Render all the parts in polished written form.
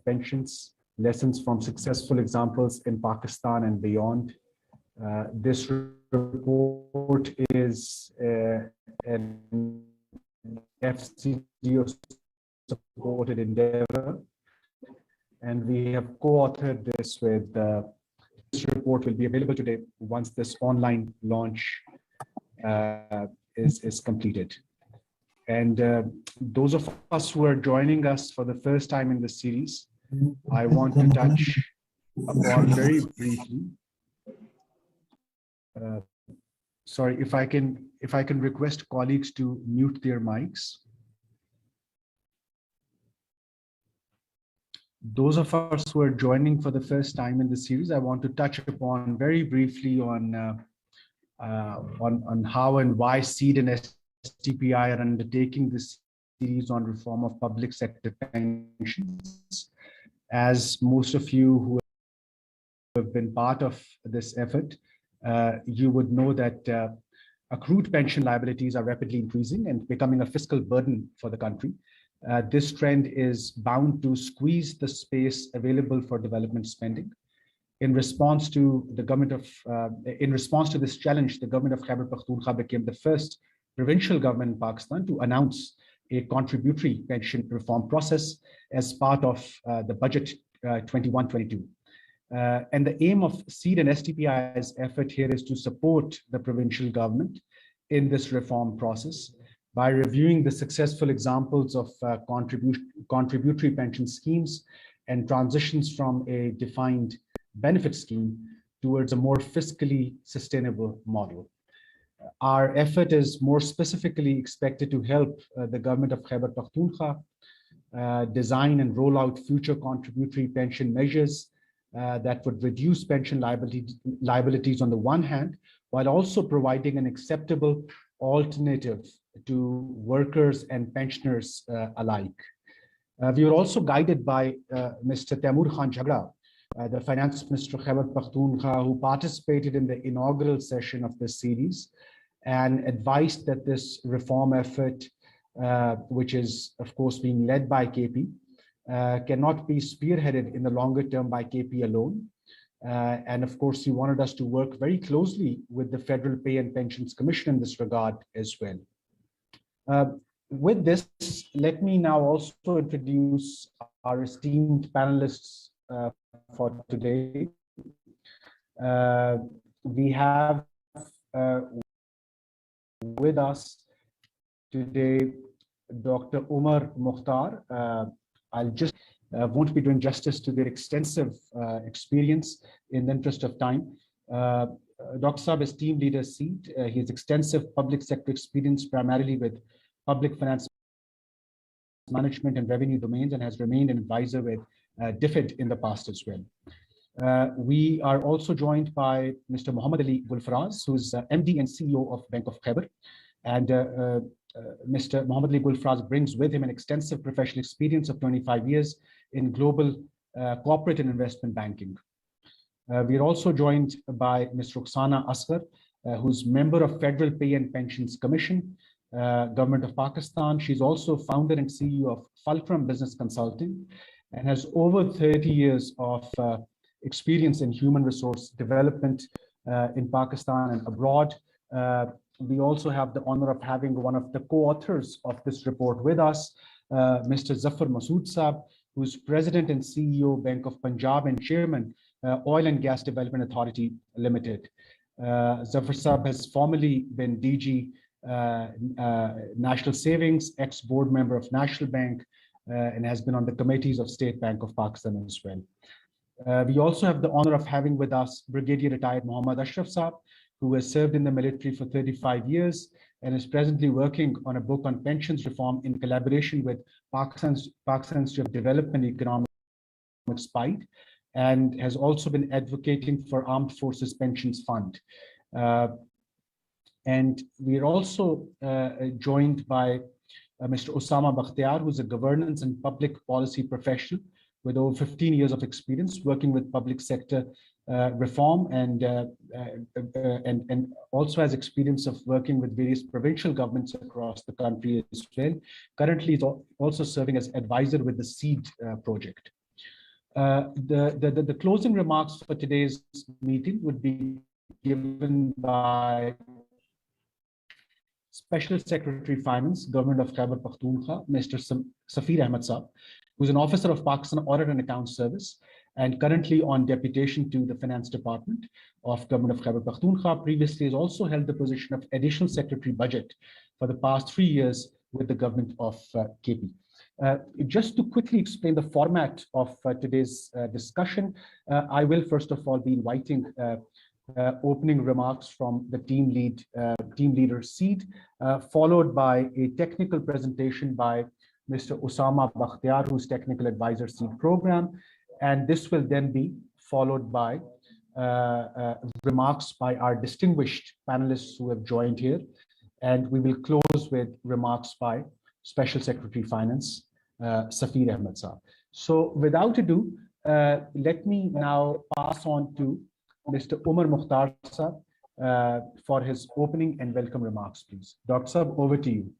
pensions, lessons from successful examples in Pakistan and beyond. This report is an FCDO supported endeavor, and we have co-authored this with this report will be available today once this online launch is completed. And those of us who are joining us for the first time in this series, I want to touch upon very briefly. Sorry, if I can request colleagues to mute their mics. Those of us who are joining for the first time in the series, I want to touch upon very briefly on how and why SEED and SDPI are undertaking this series on reform of public sector pensions. As most of you who have been part of this effort, you would know that accrued pension liabilities are rapidly increasing and becoming a fiscal burden for the country. This trend is bound to squeeze the space available for development spending. In response to this challenge, the government of Khyber Pakhtunkhwa became the first provincial government in Pakistan to announce a contributory pension reform process as part of the budget 21-22. And the aim of SEED and SDPI's effort here is to support the provincial government in this reform process by reviewing the successful examples of contributory pension schemes and transitions from a defined benefit scheme towards a more fiscally sustainable model. Our effort is more specifically expected to help the government of Khyber Pakhtunkhwa design and roll out future contributory pension measures that would reduce pension liabilities on the one hand, while also providing an acceptable alternative to workers and pensioners alike. We were also guided by Mr. Taimur Khan Jhagra, the Finance Minister of Khyber Pakhtunkhwa, who participated in the inaugural session of this series and advised that this reform effort, which is of course being led by KP, cannot be spearheaded in the longer term by KP alone. And of course, he wanted us to work very closely with the Federal Pay and Pensions Commission in this regard as well. With this, let me now also introduce our esteemed panelists for today. We have with us today Dr. Omar Mukhtar. I'll just won't be doing justice to their extensive experience in the interest of time. Dr. Saab is team leader SEED. He has extensive public sector experience, primarily with public finance management and revenue domains, and has remained an advisor with DFID in the past as well. We are also joined by Mr. Muhammad Ali Gulfaraz, who is MD and CEO of Bank of Khyber. And Mr. Muhammad Ali Gulfaraz brings with him an extensive professional experience of 25 years in global corporate and investment banking. We are also joined by Ms. Rukhsana Asghar, who's member of Federal Pay and Pensions Commission, Government of Pakistan. She's also founder and CEO of Fulcrum Business Consulting and has over 30 years of experience in human resource development in Pakistan and abroad. We also have the honor of having one of the co-authors of this report with us, Mr. Zafar Masud Saab, who's President and CEO, Bank of Punjab, and Chairman, Oil and Gas Development Authority Limited. Zafar Saab has formerly been DG National Savings, ex-board member of National Bank, and has been on the committees of State Bank of Pakistan as well. We also have the honor of having with us Brigadier Retired Muhammad Ashraf Saab, who has served in the military for 35 years and is presently working on a book on pensions reform in collaboration with Pakistan's Institute of Development Economics PIDE, and has also been advocating for Armed Forces Pensions Fund. And we are also joined by Mr. Usama Bakhtiar, who's a governance and public policy professional with over 15 years of experience working with public sector reform, and also has experience of working with various provincial governments across the country as well. Currently, is also serving as advisor with the SEED project. The closing remarks for today's meeting would be given by Special Secretary Finance, Government of Khyber Pakhtunkhwa, Mr. Safir Ahmed Saab, who's an officer of Pakistan Audit and Accounts Service and currently on deputation to the Finance Department of Government of Khyber Pakhtunkhwa. Previously has also held the position of Additional Secretary Budget for the past 3 years with the government of KP. Just to quickly explain the format of today's discussion, I will first of all be inviting opening remarks from the team leader seat, followed by a technical presentation by Mr. Usama Bakhtiar, who's technical advisor seed program, and this will then be followed by remarks by our distinguished panelists who have joined here, and we will close with remarks by Special Secretary Finance, Safir Ahmed Saab. So without ado, let me now pass on to Mr. Omar Mukhtar Saab for his opening and welcome remarks, please. Dr. Saab, over to you.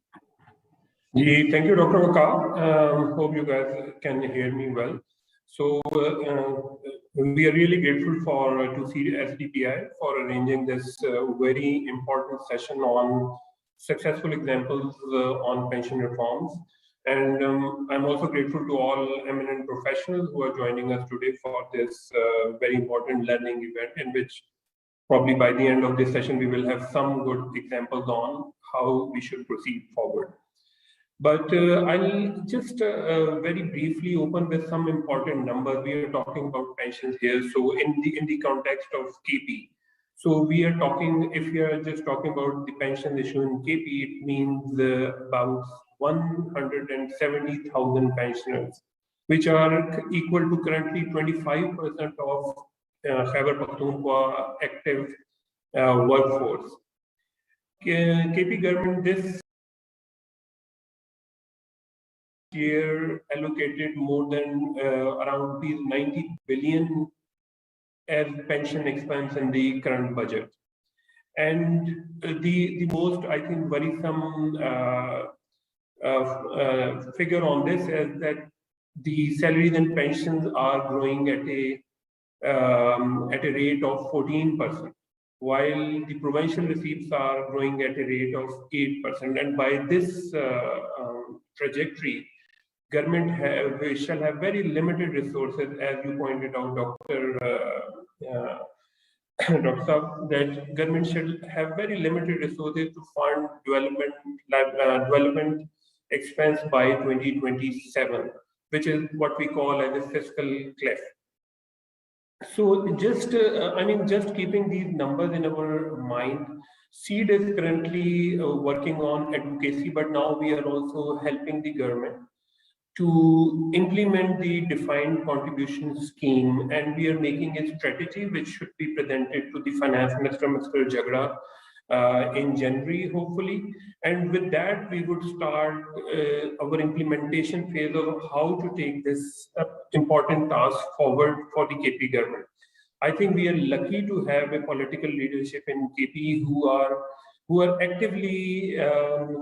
Thank you, Dr. Vaqar. Hope you guys can hear me well. So we are really grateful to SDPI for arranging this very important session on successful examples on pension reforms. And I'm also grateful to all eminent professionals who are joining us today for this very important learning event, in which probably by the end of this session, we will have some good examples on how we should proceed forward. But I'll just very briefly open with some important numbers. We are talking about pensions here. So in the context of KP, so we are talking, if we are just talking about the pension issue in KP, it means about 170,000 pensioners, which are equal to currently 25% of Khyber Pakhtunkhwa active workforce. KP government this year allocated more than around 90 billion as pension expense in the current budget. And the most, I think, worrisome figure on this is that the salaries and pensions are growing at a rate of 14%, while the provincial receipts are growing at a rate of 8%. And by this trajectory, government shall have very limited resources, as you pointed out, Dr. Saab, that government should have very limited resources to fund development expense by 2027, which is what we call as a fiscal cliff. So just, just keeping these numbers in our mind, SEED is currently working on advocacy, but now we are also helping the government to implement the defined contribution scheme, and we are making a strategy which should be presented to the Finance Minister, Mr. Jagara, in January, hopefully. And with that, we would start our implementation phase of how to take this important task forward for the KP government. I think we are lucky to have a political leadership in KP who are actively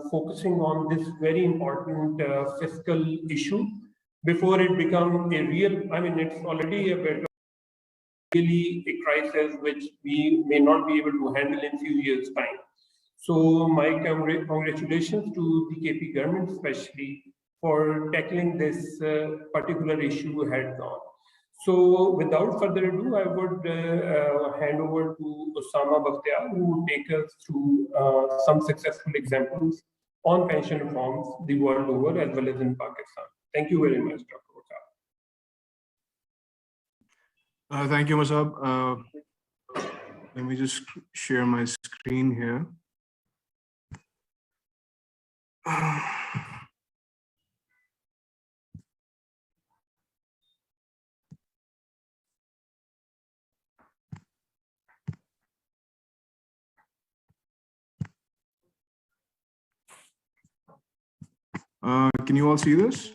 focusing on this very important fiscal issue before it becomes a real, it's already a bit of really a crisis which we may not be able to handle in a few years' time. So my congratulations to the KP government, especially for tackling this particular issue head on. So without further ado, I would hand over to Usama Bakhtiar, who will take us through some successful examples on pension reforms the world over as well as in Pakistan. Thank you very much, Dr. Vaqar. Thank you, Masud. Let me just share my screen here. Can you all see this?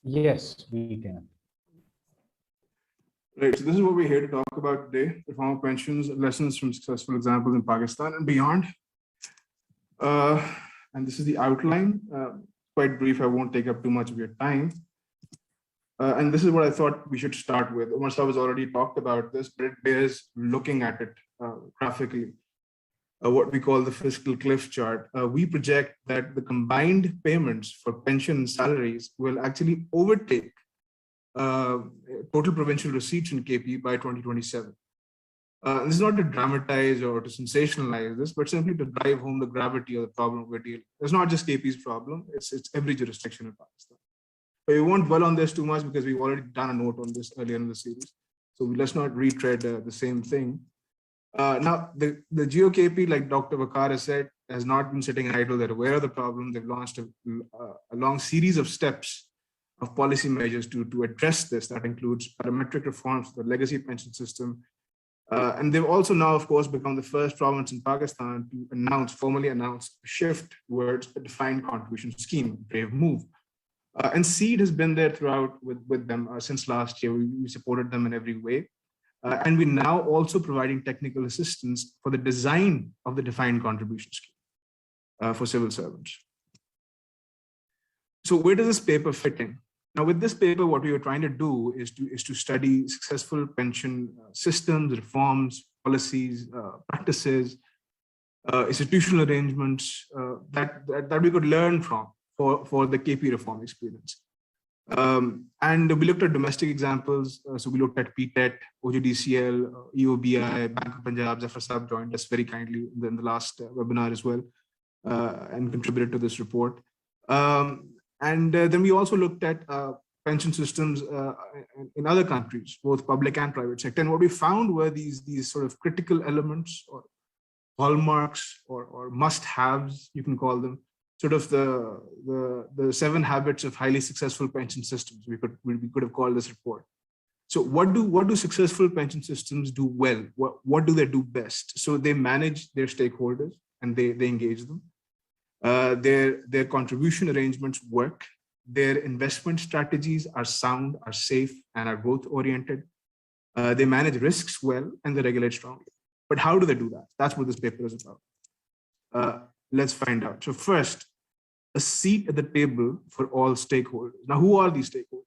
Yes, we can. Right, so this is what we're here to talk about today: reform of pensions, lessons from successful examples in Pakistan and beyond. And this is the outline. Quite brief, I won't take up too much of your time. And this is what I thought we should start with. Omar has already talked about this, but it bears looking at it graphically. What we call the fiscal cliff chart. We project that the combined payments for pension and salaries will actually overtake total provincial receipts in KP by 2027. This is not to dramatize or to sensationalize this, but simply to drive home the gravity of the problem we're dealing with. It's not just KP's problem, it's every jurisdiction in Pakistan. But we won't dwell on this too much because we've already done a note on this earlier in the series. So let's not retread the same thing. Now, the GOKP, like Dr. Vaqar has said, has not been sitting idle. They're aware of the problem. They've launched a long series of steps of policy measures to address this. That includes parametric reforms to the legacy pension system. And they've also now, of course, become the first province in Pakistan to formally announce a shift towards a defined contribution scheme, brave move. And SEED has been there throughout with them since last year. We supported them in every way. And we're now also providing technical assistance for the design of the defined contribution scheme for civil servants. So where does this paper fit in? Now, with this paper, what we were trying to do is to study successful pension systems, reforms, policies, practices, institutional arrangements that we could learn from for the KP reform experience. And we looked at domestic examples. So we looked at PTET, OJDCL, EOBI, Bank of Punjab. Zafar joined us very kindly in the last webinar as well and contributed to this report. And then we also looked at pension systems in other countries, both public and private sector. And what we found were these sort of critical elements or hallmarks or must-haves, you can call them, sort of the 7 habits of highly successful pension systems. We could have called this report. So what do successful pension systems do well? What do they do best? So they manage their stakeholders and they engage them. Their contribution arrangements work. Their investment strategies are sound, are safe, and are growth oriented. They manage risks well and they regulate strongly. But how do they do that? That's what this paper is about. Let's find out. So first, a seat at the table for all stakeholders. Now, who are these stakeholders?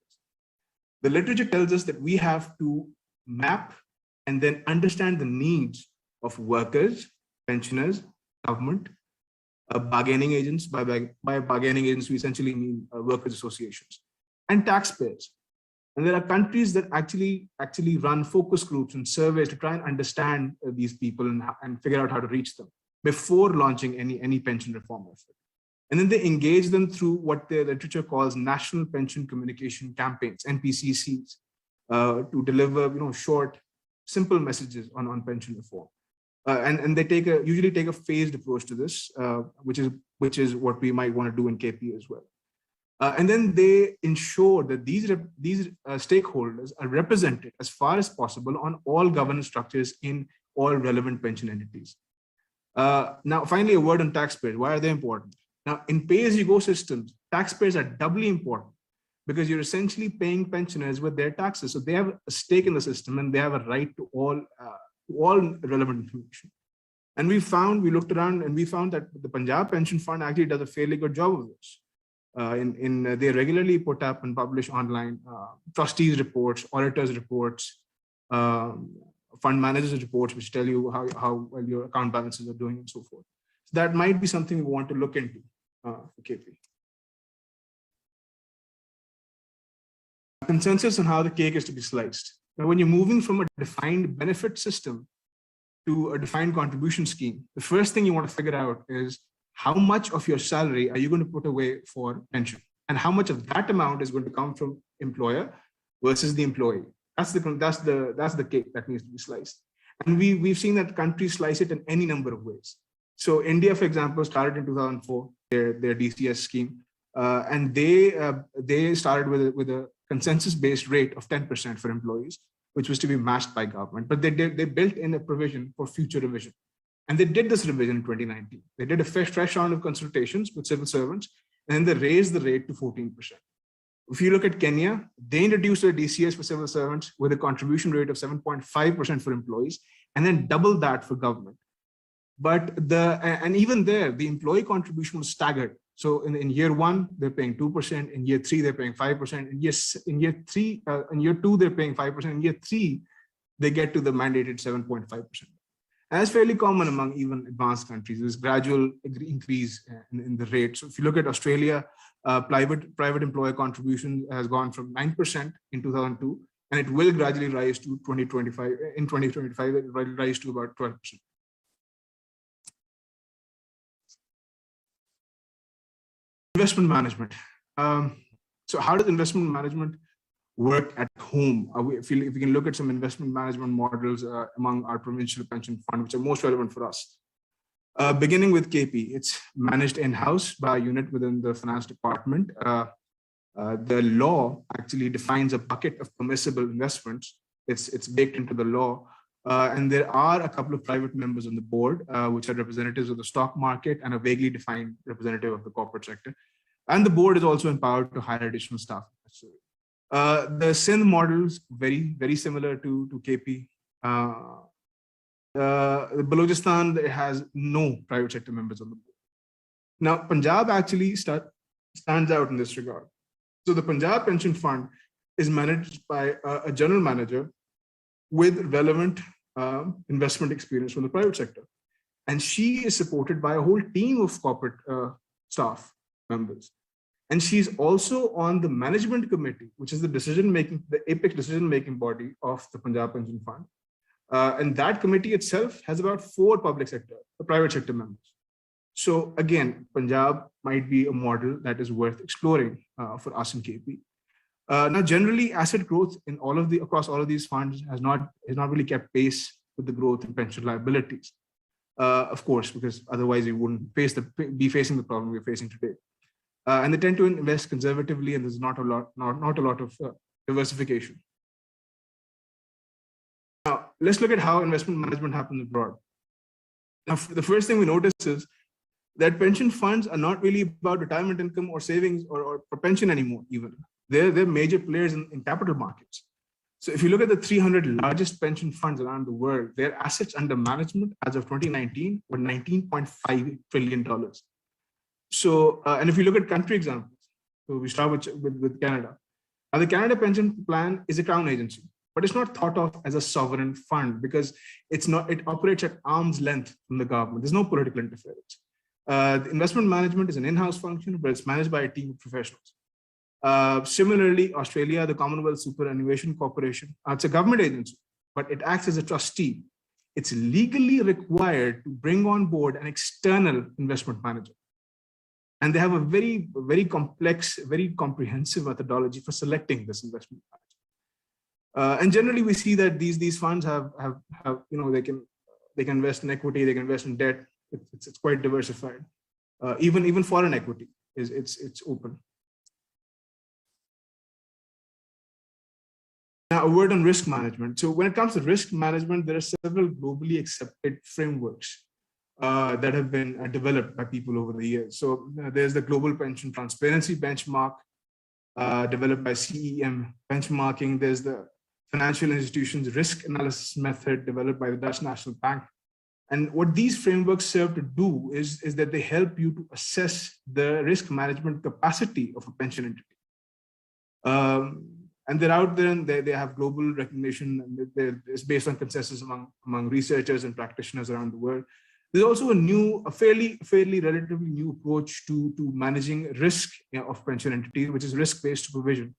The literature tells us that we have to map and then understand the needs of workers, pensioners, government, bargaining agents. By bargaining agents, we essentially mean workers' associations, and taxpayers. And there are countries that actually run focus groups and surveys to try and understand these people and figure out how to reach them before launching any pension reform effort. And then they engage them through what the literature calls national pension communication campaigns, NPCCs, to deliver short, simple messages on pension reform. And they usually take a phased approach to this, which is what we might want to do in KP as well. And then they ensure that these stakeholders are represented as far as possible on all governance structures in all relevant pension entities. Now, finally, a word on taxpayers. Why are they important? Now, in pay-as-you-go systems, taxpayers are doubly important because you're essentially paying pensioners with their taxes. So they have a stake in the system and they have a right to all relevant information. And we looked around and we found that the Punjab Pension Fund actually does a fairly good job of this. They regularly put up and publish online trustees reports, auditors reports, fund managers reports, which tell you how well your account balances are doing and so forth. So that might be something we want to look into for KP. Consensus on how the cake is to be sliced. Now, when you're moving from a defined benefit system to a defined contribution scheme, the first thing you want to figure out is how much of your salary are you going to put away for pension, and how much of that amount is going to come from employer versus the employee. That's the cake that needs to be sliced. And we've seen that countries slice it in any number of ways. So India, for example, started in 2004 their DCS scheme, and they started with a consensus-based rate of 10% for employees, which was to be matched by government. But they built in a provision for future revision. And they did this revision in 2019. They did a fresh round of consultations with civil servants, and then they raised the rate to 14%. If you look at Kenya, they introduced a DCS for civil servants with a contribution rate of 7.5% for employees, and then doubled that for government. But and even there, the employee contribution was staggered. So in year one, they're paying 2%. In year three, they're paying 5%. In year two, they're paying 5%. In year three, they get to the mandated 7.5%. And that's fairly common among even advanced countries. There's gradual increase in the rate. So if you look at Australia, private employer contribution has gone from 9% in 2002, and it will gradually rise to 2025. In 2025, it will rise to about 12%. Investment management. So how does investment management work at home? If we can look at some investment management models among our provincial pension fund, which are most relevant for us. Beginning with KP, it's managed in-house by a unit within the finance department. The law actually defines a bucket of permissible investments. It's baked into the law. And there are a couple of private members on the board, which are representatives of the stock market and a vaguely defined representative of the corporate sector. And the board is also empowered to hire additional staff. The Sindh model is very, very similar to KP. The Balochistan has no private sector members on the board. Now, Punjab actually stands out in this regard. So the Punjab Pension Fund is managed by a general manager with relevant investment experience from the private sector. And she is supported by a whole team of corporate staff members. And she's also on the management committee, which is the apex decision-making body of the Punjab Pension Fund. And that committee itself has about 4 private sector members. So again, Punjab might be a model that is worth exploring for us in KP. Now, generally, asset growth in across all of these funds has not really kept pace with the growth in pension liabilities. Of course, because otherwise we wouldn't be facing the problem we're facing today. And they tend to invest conservatively, and there's not a lot of diversification. Now, let's look at how investment management happens abroad. Now, the first thing we notice is that pension funds are not really about retirement income or savings or pension anymore, even. They're major players in capital markets. So if you look at the 300 largest pension funds around the world, their assets under management as of 2019 were $19.5 trillion. So, and if you look at country examples, so we start with Canada. Now, the Canada Pension Plan is a crown agency, but it's not thought of as a sovereign fund because it operates at arm's length from the government. There's no political interference. The investment management is an in-house function, but it's managed by a team of professionals. Similarly, Australia, the Commonwealth Superannuation Corporation, it's a government agency, but it acts as a trustee. It's legally required to bring on board an external investment manager. And they have a very, very complex, very comprehensive methodology for selecting this investment manager. And generally, we see that these funds have they can invest in equity, they can invest in debt. It's quite diversified. Even foreign equity it's open. Now, a word on risk management. So when it comes to risk management, there are several globally accepted frameworks that have been developed by people over the years. So there's the Global Pension Transparency Benchmark developed by CEM Benchmarking. There's the Financial Institutions Risk Analysis Method developed by the Dutch National Bank. And what these frameworks serve to do is that they help you to assess the risk management capacity of a pension entity. And they're out there and they have global recognition, and it's based on consensus among researchers and practitioners around the world. There's also a fairly relatively new approach to managing risk of pension entities, which is risk-based supervision.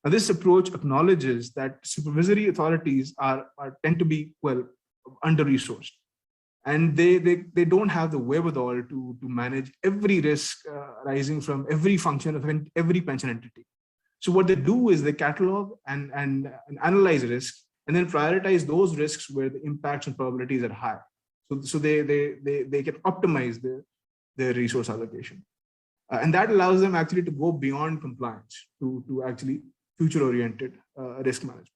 Now, this approach acknowledges that supervisory authorities tend to be, well, under-resourced. And they don't have the wherewithal to manage every risk arising from every function of every pension entity. So what they do is they catalog and analyze risk and then prioritize those risks where the impacts and probabilities are high. So they can optimize their resource allocation. And that allows them actually to go beyond compliance to actually future-oriented risk management.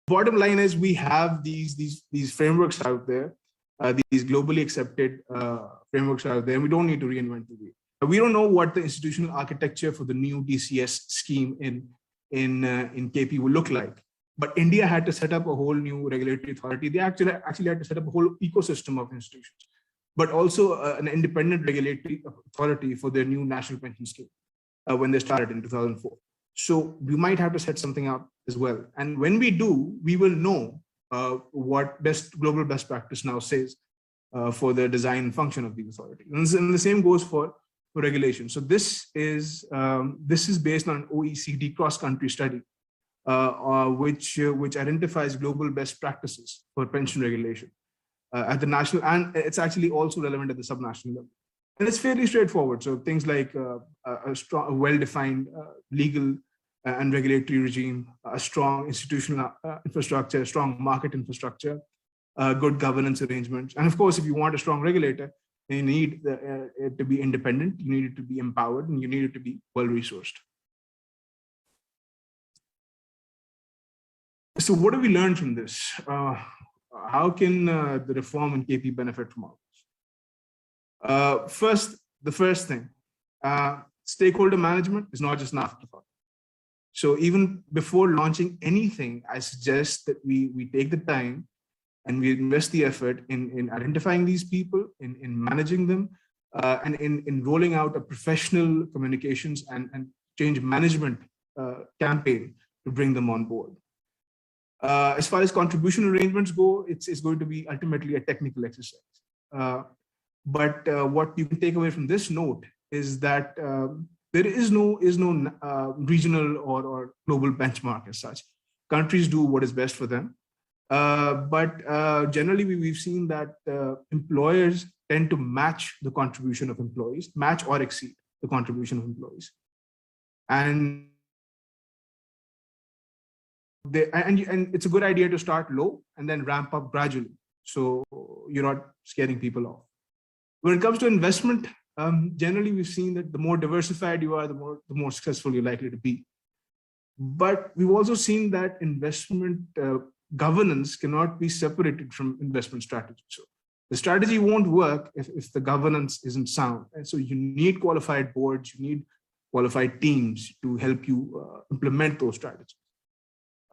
Bottom line is we have these frameworks out there, these globally accepted frameworks out there, and we don't need to reinvent the wheel. We don't know what the institutional architecture for the new DCS scheme in KP will look like. But India had to set up a whole new regulatory authority. They actually had to set up a whole ecosystem of institutions. but also an independent regulatory authority for their new national pension scheme when they started in 2004. So we might have to set something up as well. And when we do, we will know what global best practice now says for the design and function of these authorities. And the same goes for regulation. So this is based on an OECD cross-country study, which identifies global best practices for pension regulation at the national, and it's actually also relevant at the subnational level. And it's fairly straightforward. So things like a strong, well-defined legal and regulatory regime, a strong institutional infrastructure, strong market infrastructure, good governance arrangements. And of course, if you want a strong regulator, you need it to be independent, you need it to be empowered, and you need it to be well-resourced. So what do we learn from this? How can the reform in KP benefit from all this? The first thing, stakeholder management is not just an afterthought. So even before launching anything, I suggest that we take the time and we invest the effort in identifying these people, in managing them, and in rolling out a professional communications and change management campaign to bring them on board. As far as contribution arrangements go, it's going to be ultimately a technical exercise. But what you can take away from this note is that there is no regional or global benchmark as such. Countries do what is best for them. But generally, we've seen that employers tend to match the contribution of employees, match or exceed the contribution of employees. And it's a good idea to start low and then ramp up gradually, so you're not scaring people off. When it comes to investment, generally we've seen that the more diversified you are, the more successful you're likely to be. But we've also seen that investment governance cannot be separated from investment strategy. So the strategy won't work if the governance isn't sound. And so you need qualified boards, you need qualified teams to help you implement those strategies.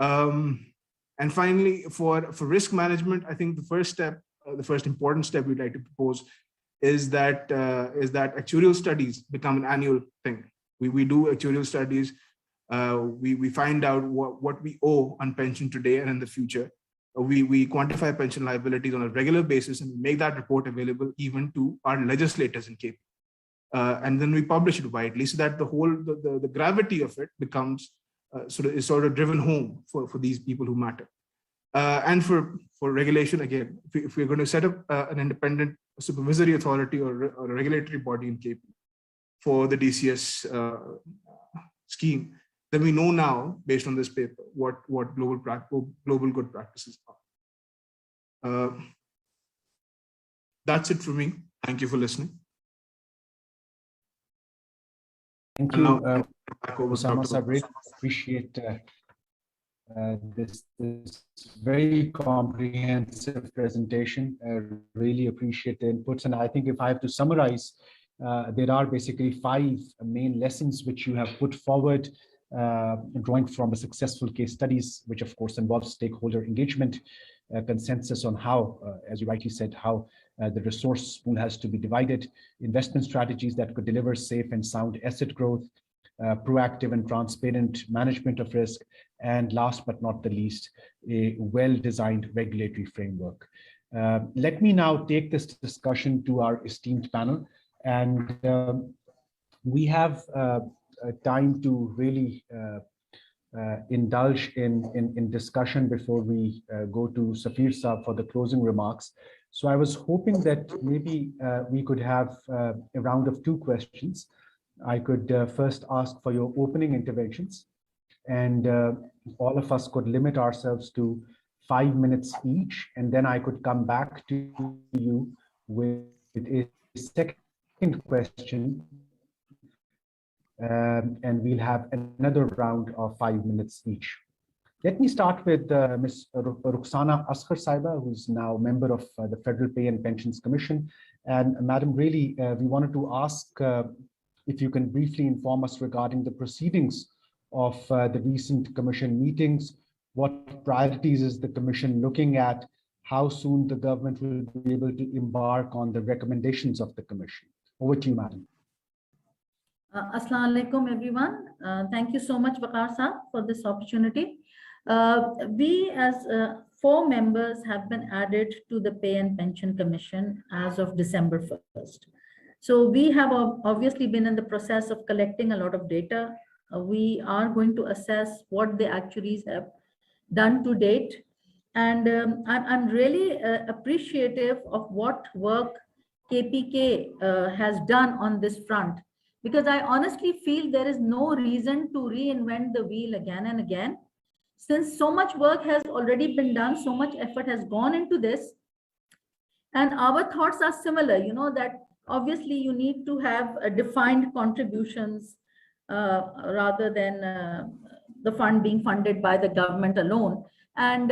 And finally, for risk management, I think the first important step we'd like to propose is that actuarial studies become an annual thing. We do actuarial studies. We find out what we owe on pension today and in the future. We quantify pension liabilities on a regular basis and make that report available even to our legislators in KP. And then we publish it widely so that the gravity of it becomes sort of driven home for these people who matter. And for regulation, again, if we're going to set up an independent supervisory authority or a regulatory body in KP for the DCS scheme, then we know now, based on this paper, what global good practices are. That's it for me. Thank you for listening. Thank you, Usama. I really appreciate this very comprehensive presentation. I really appreciate the inputs. And I think if I have to summarize, there are basically 5 main lessons which you have put forward, drawing from a successful case studies, which of course involves stakeholder engagement, consensus on how, as you rightly said, how the resource pool has to be divided, investment strategies that could deliver safe and sound asset growth, proactive and transparent management of risk, and last but not the least, a well-designed regulatory framework. Let me now take this discussion to our esteemed panel, and we have time to really indulge in discussion before we go to Safir Saab for the closing remarks. So I was hoping that maybe we could have a round of 2 questions. I could first ask for your opening interventions, and all of us could limit ourselves to 5 minutes each, and then I could come back to you with a second question, and we'll have another round of 5 minutes each. Let me start with Ms. Rukhsana Asghar Saiba, who's now member of the Federal Pay and Pensions Commission. And Madam, really, we wanted to ask if you can briefly inform us regarding the proceedings of the recent Commission meetings. What priorities is the Commission looking at? how soon the government will be able to embark on the recommendations of the Commission. Over to you, Madam. Assalamu alaikum, everyone. Thank you so much, Vaqar sir, for this opportunity. We as 4 members have been added to the Pay and Pension Commission as of December 1st. So we have obviously been in the process of collecting a lot of data. We are going to assess what the actuaries have done to date. And I'm really appreciative of what work KPK has done on this front, because I honestly feel there is no reason to reinvent the wheel again and again. Since so much work has already been done, so much effort has gone into this, and our thoughts are similar, that obviously you need to have defined contributions rather than the fund being funded by the government alone. And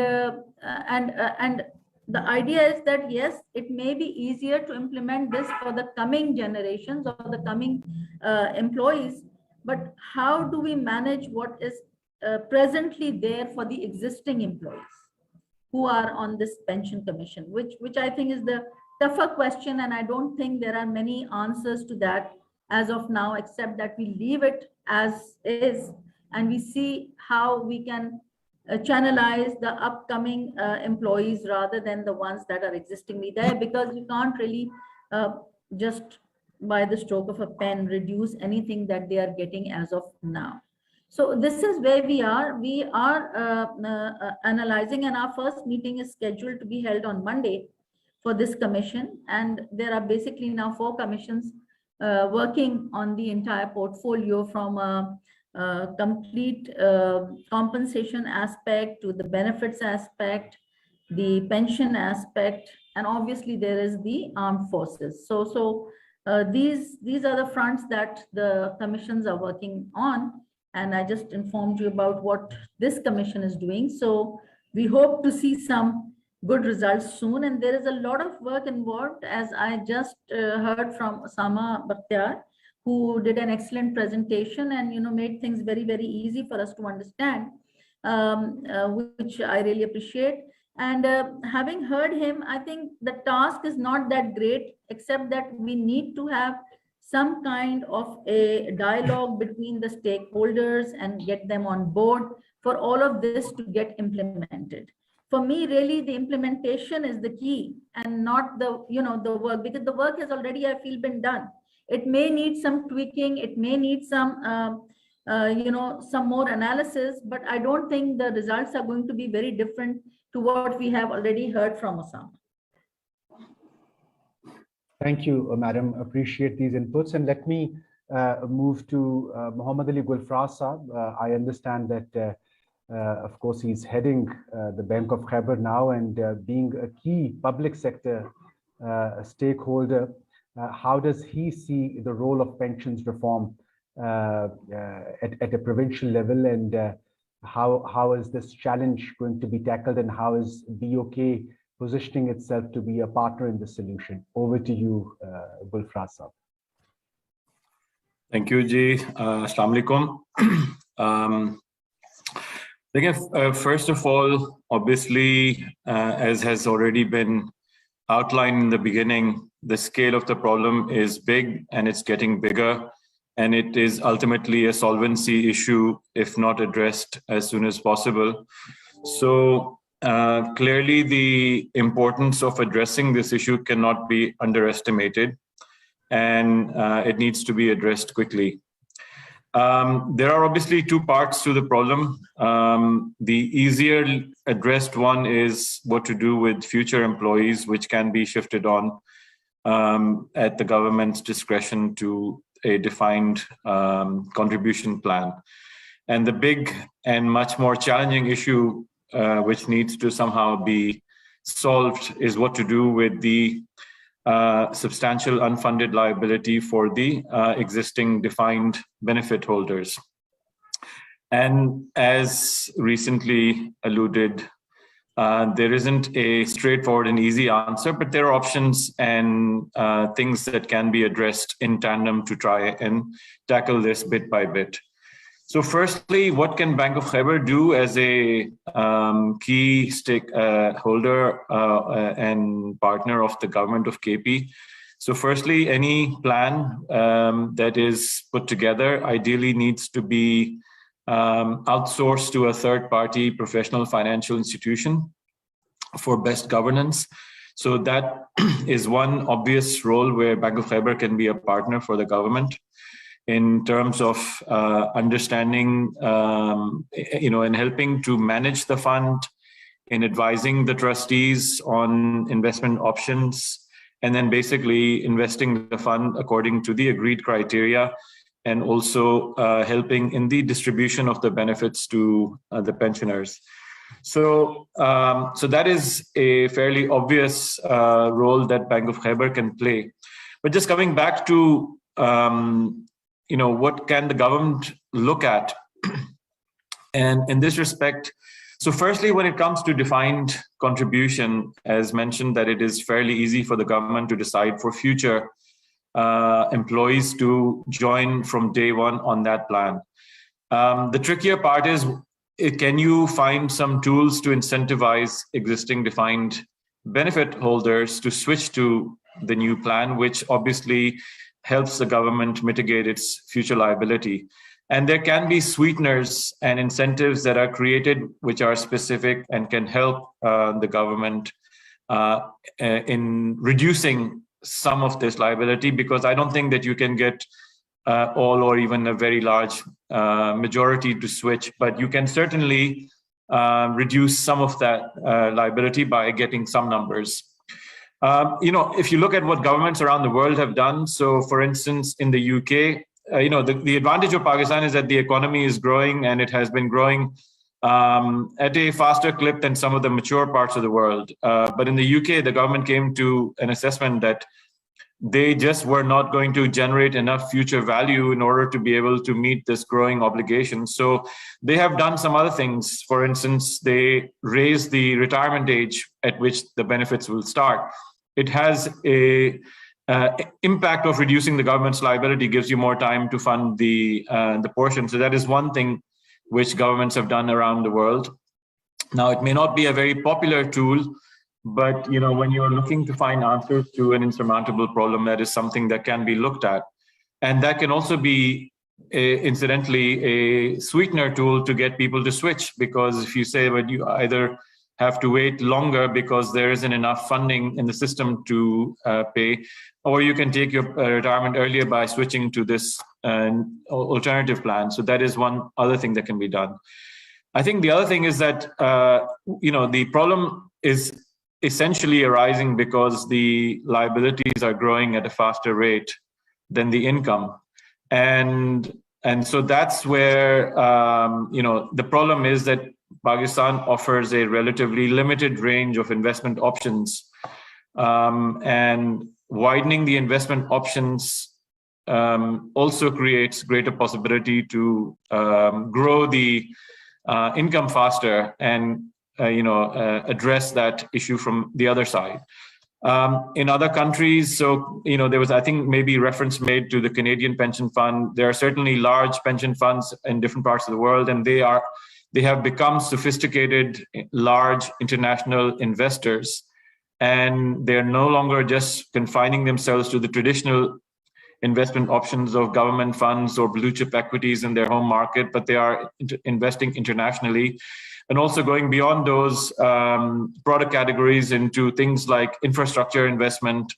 the idea is that, yes, it may be easier to implement this for the coming generations or the coming employees, but how do we manage what is presently there for the existing employees who are on this pension commission, which I think is the tougher question, and I don't think there are many answers to that as of now, except that we leave it as is and we see how we can channelize the upcoming employees rather than the ones that are existingly there, because you can't really just by the stroke of a pen reduce anything that they are getting as of now. So this is where we are. We are analyzing, and our first meeting is scheduled to be held on Monday for this commission. And there are basically now 4 commissions working on the entire portfolio, from a complete compensation aspect to the benefits aspect, the pension aspect, and obviously there is the armed forces. So these are the fronts that the commissions are working on. And I just informed you about what this commission is doing. So we hope to see some good results soon. And there is a lot of work involved, as I just heard from Usama Bakhtiar, who did an excellent presentation and made things very, very easy for us to understand, which I really appreciate. And having heard him, I think the task is not that great, except that we need to have some kind of a dialogue between the stakeholders and get them on board for all of this to get implemented. For me, really, the implementation is the key, and not the the work, because the work has already, I feel, been done. It may need some tweaking, it may need some some more analysis, but I don't think the results are going to be very different to what we have already heard from Usama. Thank you, Madam. Appreciate these inputs. And let me move to Muhammad Ali Gulfaraz. I understand that, of course, he's heading the Bank of Khyber now, and being a key public sector stakeholder, how does he see the role of pensions reform at a provincial level, and how is this challenge going to be tackled, and how is BOK positioning itself to be a partner in the solution? Over to you, Gulfaraz. Thank you, Ji. Assalamu alaikum. First of all, obviously, as has already been outlined in the beginning, the scale of the problem is big and it's getting bigger, and it is ultimately a solvency issue if not addressed as soon as possible. So clearly the importance of addressing this issue cannot be underestimated, and it needs to be addressed quickly. There are obviously 2 parts to the problem. The easier addressed one is what to do with future employees, which can be shifted on at the government's discretion to a defined contribution plan. And the big and much more challenging issue which needs to somehow be solved is what to do with the substantial unfunded liability for the existing defined benefit holders. And as recently alluded, there isn't a straightforward and easy answer, but there are options and things that can be addressed in tandem to try and tackle this bit by bit. So firstly, what can Bank of Khyber do as a key stakeholder and partner of the government of KP? So firstly, any plan that is put together ideally needs to be outsourced to a third-party professional financial institution for best governance. So that is one obvious role where Bank of Khyber can be a partner for the government in terms of understanding, and helping to manage the fund, in advising the trustees on investment options, and then basically investing the fund according to the agreed criteria, and also helping in the distribution of the benefits to the pensioners. So, so that is a fairly obvious role that Bank of Khyber can play. But just coming back to what can the government look at? And in this respect, so firstly, when it comes to defined contribution, as mentioned, that it is fairly easy for the government to decide for future employees to join from day one on that plan. The trickier part is, can you find some tools to incentivize existing defined benefit holders to switch to the new plan, which obviously helps the government mitigate its future liability. And there can be sweeteners and incentives that are created which are specific and can help the government in reducing some of this liability, because I don't think that you can get all or even a very large majority to switch, but you can certainly reduce some of that liability by getting some numbers. If you look at what governments around the world have done, so for instance, in the UK, the advantage of Pakistan is that the economy is growing, and it has been growing at a faster clip than some of the mature parts of the world. But in the UK, the government came to an assessment that they just were not going to generate enough future value in order to be able to meet this growing obligation. So they have done some other things. For instance, they raised the retirement age at which the benefits will start. It has a impact of reducing the government's liability, gives you more time to fund the portion. So that is one thing which governments have done around the world. Now, it may not be a very popular tool, but when you're looking to find answers to an insurmountable problem, that is something that can be looked at. And that can also be, incidentally, a sweetener tool to get people to switch, because if you say that you either have to wait longer because there isn't enough funding in the system to pay, or you can take your retirement earlier by switching to this alternative plan. So that is one other thing that can be done. I think the other thing is that, the problem is essentially arising because the liabilities are growing at a faster rate than the income. And so that's where, the problem is that Pakistan offers a relatively limited range of investment options, and widening the investment options also creates greater possibility to grow the income faster and address that issue from the other side. In other countries, so there was, I think, maybe reference made to the Canadian pension fund. There are certainly large pension funds in different parts of the world, and they have become sophisticated, large international investors, and they're no longer just confining themselves to the traditional investment options of government funds or blue chip equities in their home market, but they are investing internationally, and also going beyond those product categories into things like infrastructure investment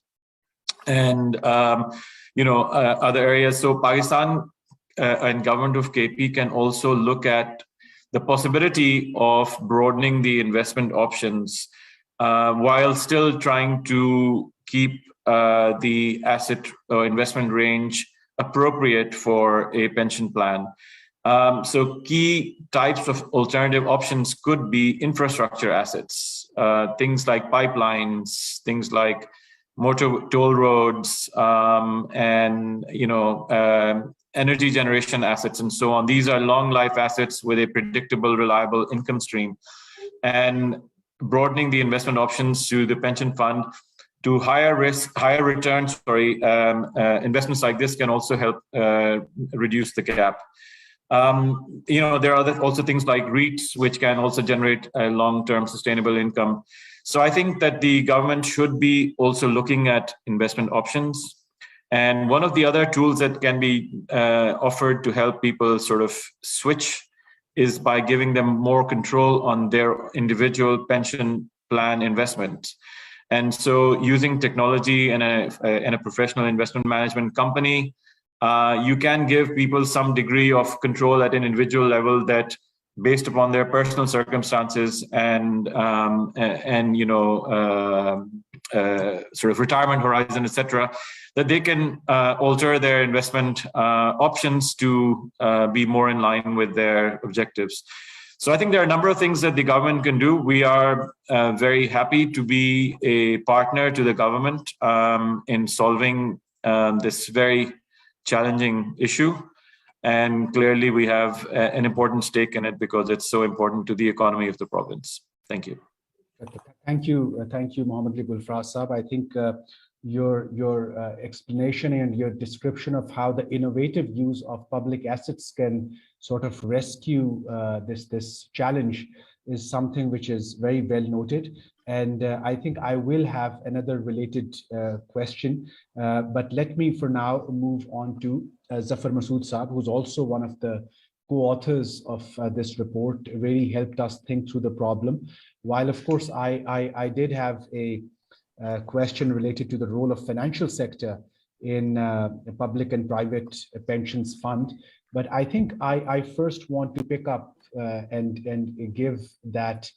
and other areas. So Pakistan and government of KP can also look at the possibility of broadening the investment options while still trying to keep the asset or investment range appropriate for a pension plan. So key types of alternative options could be infrastructure assets, things like pipelines, things like motor toll roads, and energy generation assets and so on. These are long life assets with a predictable, reliable income stream. And broadening the investment options to the pension fund to higher risk, higher returns, investments like this can also help reduce the gap. There are also things like REITs, which can also generate a long-term sustainable income. So I think that the government should be also looking at investment options. And one of the other tools that can be offered to help people sort of switch is by giving them more control on their individual pension plan investment. And so using technology and a professional investment management company, you can give people some degree of control at an individual level that, based upon their personal circumstances and sort of retirement horizon, etc., that they can alter their investment options to be more in line with their objectives. So I think there are a number of things that the government can do. We are very happy to be a partner to the government in solving this very challenging issue. And clearly we have an important stake in it because it's so important to the economy of the province. Thank you. Thank you, Mohammed Gulfaraz Sahab. I think your explanation and your description of how the innovative use of public assets can sort of rescue this challenge is something which is very well noted. And I think I will have another related question, but let me for now move on to Zafar Masud Sahab, who's also one of the co-authors of this report, really helped us think through the problem. While of course I did have a question related to the role of financial sector in the public and private pensions fund, but I think I first want to pick up and give that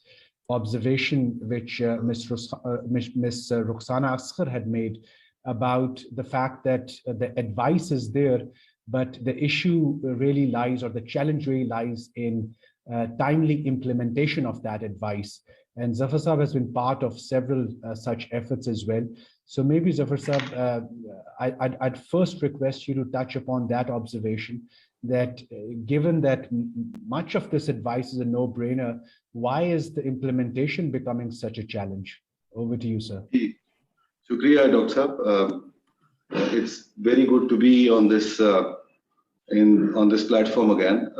observation which Ms. Rukhsana Asghar had made about the fact that the advice is there, but the issue really lies, or the challenge really lies, in timely implementation of that advice. And Zafar Sahab has been part of several such efforts as well. So maybe Zafar Sahab, I'd first request you to touch upon that observation, that given that much of this advice is a no-brainer, why is the implementation becoming such a challenge? Over to you, sir. Shukriya, Dr. Sahab. It's very good to be on this on this platform again.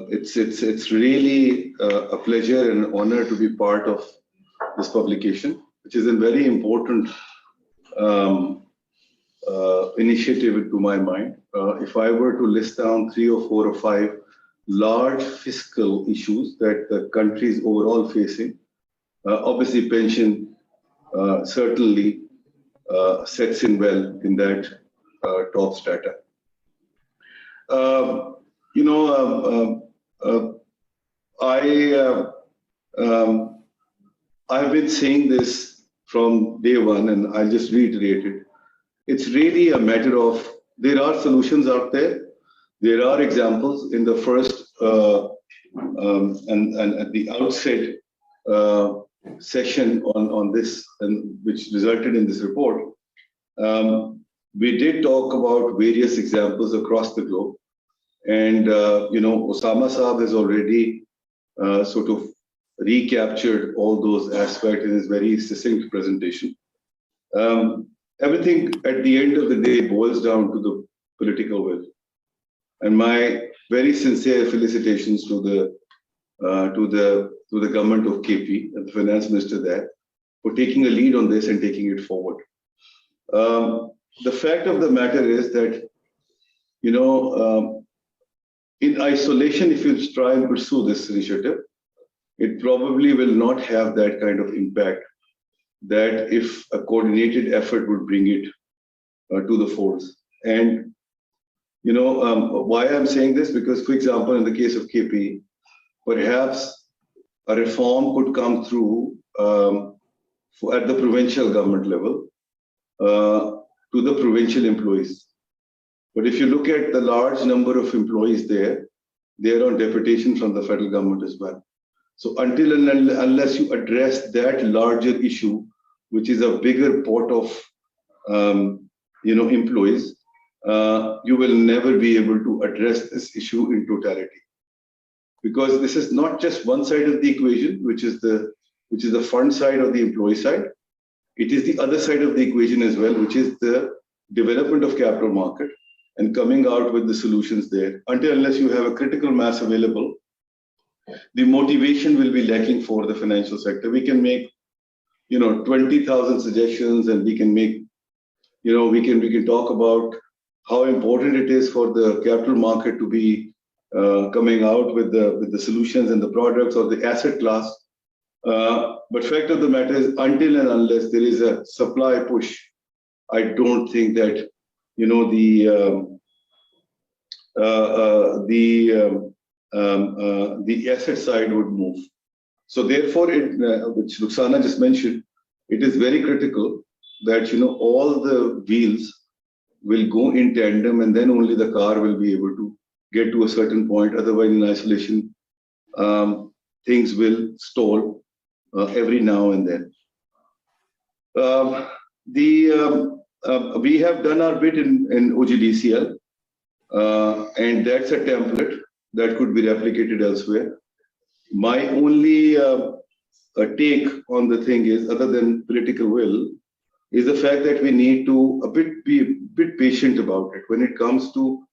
It's really a pleasure and an honor to be part of this publication, which is a very important initiative to my mind. If I were to list down 3 or 4 or 5 large fiscal issues that the country is overall facing, obviously pension certainly sets in well in that top strata. I've been saying this from day one, and I'll just reiterate it. It's really a matter of, there are solutions out there. There are examples in the first and at the outset session on this, and which resulted in this report. We did talk about various examples across the globe, and Usama Saab has already sort of recaptured all those aspects in his very succinct presentation. Everything at the end of the day boils down to the political will, and my very sincere felicitations to the government of KP and the finance minister there for taking a lead on this and taking it forward. The fact of the matter is that, in isolation, if you try and pursue this initiative, it probably will not have that kind of impact that if a coordinated effort would bring it to the force. And why I'm saying this, because, for example, in the case of KP, perhaps a reform could come through at the provincial government level to the provincial employees. But if you look at the large number of employees there, they are on deputation from the federal government as well. So until and unless you address that larger issue, which is a bigger pot of employees, you will never be able to address this issue in totality. Because this is not just one side of the equation, which is the fund side or the employee side. It is the other side of the equation as well, which is the development of capital market, and coming out with the solutions there. Unless you have a critical mass available, the motivation will be lacking for the financial sector. We can make, 20,000 suggestions, and we can make, we can talk about how important it is for the capital market to be coming out with the solutions and the products or the asset class. But fact of the matter is, until and unless there is a supply push, I don't think that the asset side would move. So therefore, which Rukhsana just mentioned, it is very critical that all the wheels will go in tandem, and then only the car will be able to get to a certain point. Otherwise, in isolation, things will stall every now and then. We have done our bit in OGDCL, and that's a template that could be replicated elsewhere. My only take on the thing is, other than political will, is the fact that we need to be a bit patient about it when it comes to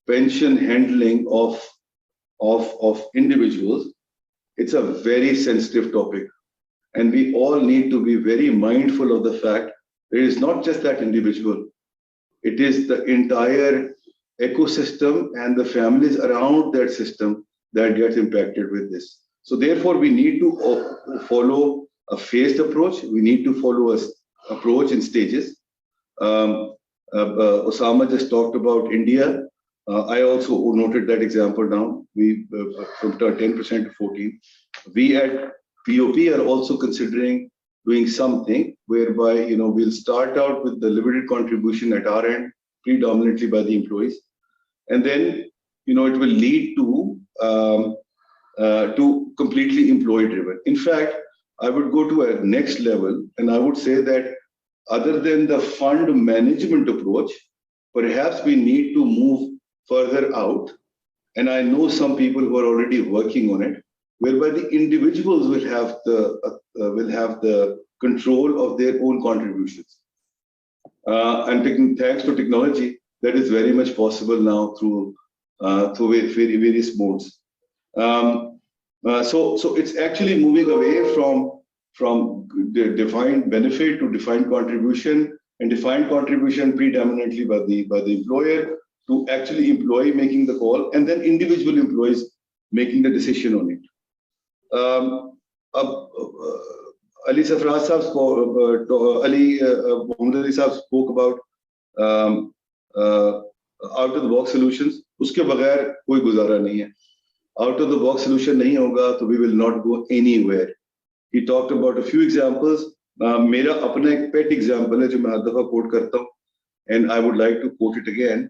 pension handling of individuals. It's a very sensitive topic, and we all need to be very mindful of the fact that it is not just that individual, it is the entire ecosystem and the families around that system that gets impacted with this. So therefore, we need to follow a phased approach. We need to follow an approach in stages. Usama just talked about India. I also noted that example down. We from 10% to 14. We at POP are also considering doing something whereby we'll start out with the limited contribution at our end, predominantly by the employees, and then it will lead to completely employee driven. In fact, I would go to a next level, and I would say that other than the fund management approach, perhaps we need to move further out. And I know some people who are already working on it, whereby the individuals will have the control of their own contributions. And thanks to technology, that is very much possible now through various modes. So it's actually moving away from the defined benefit to defined contribution, and defined contribution predominantly by the employer, to actually employee making the call, and then individual employees making the decision on it. Ali Zafar Sahab spoke about out of the box solutions. Uske bagair koi guzara nahi hai. Out of the box solution nahi hoga, so we will not go anywhere. He talked about a few examples. Mera apna ek pet example hai, jo main har dafa quote karta hu, and I would like to quote it again,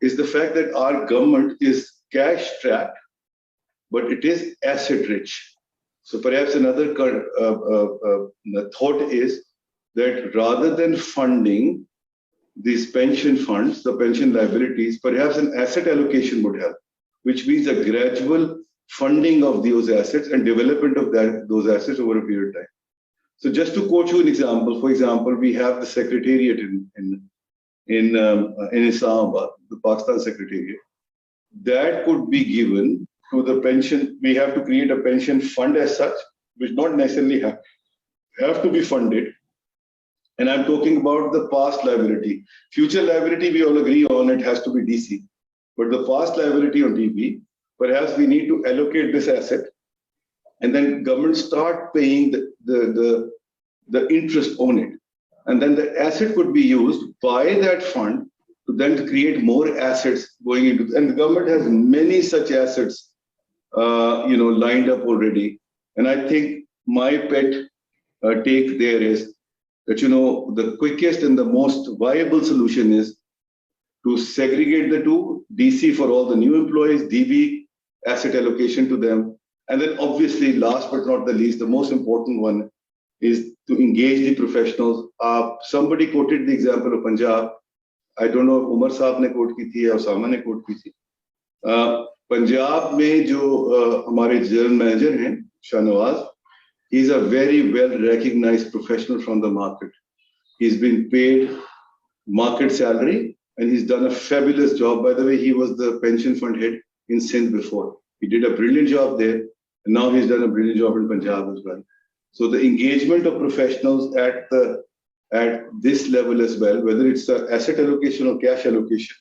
is the fact that our government is cash strapped, but it is asset rich. So perhaps another thought is that rather than funding these pension funds, the pension liabilities, perhaps an asset allocation would help, which means a gradual funding of those assets and development of those assets over a period of time. So just to quote you an example, for example, we have the secretariat in Islamabad, the Pakistan Secretariat, that could be given to the pension. We have to create a pension fund as such, which not necessarily have to be funded. And I'm talking about the past liability. Future liability, we all agree on, it has to be DC. But the past liability on DB, perhaps we need to allocate this asset, and then government start paying the interest on it. And then the asset could be used by that fund to then create more assets going into, and the government has many such assets, lined up already. And I think my pet take there is that, the quickest and the most viable solution is to segregate the two, DC for all the new employees, DB asset allocation to them. And then obviously, last but not the least, the most important one is to engage the professionals. Somebody quoted the example of Punjab. I don't know if Omar Saab ne quote ki thi or Usama ne quote ki thi. Punjab mein jo hamare general manager hain, Shahnawaz, he's a very well recognized professional from the market. He's been paid market salary, and he's done a fabulous job. By the way, he was the pension fund head in Sindh before. He did a brilliant job there, and now he's done a brilliant job in Punjab as well. So the engagement of professionals at this level as well, whether it's asset allocation or cash allocation,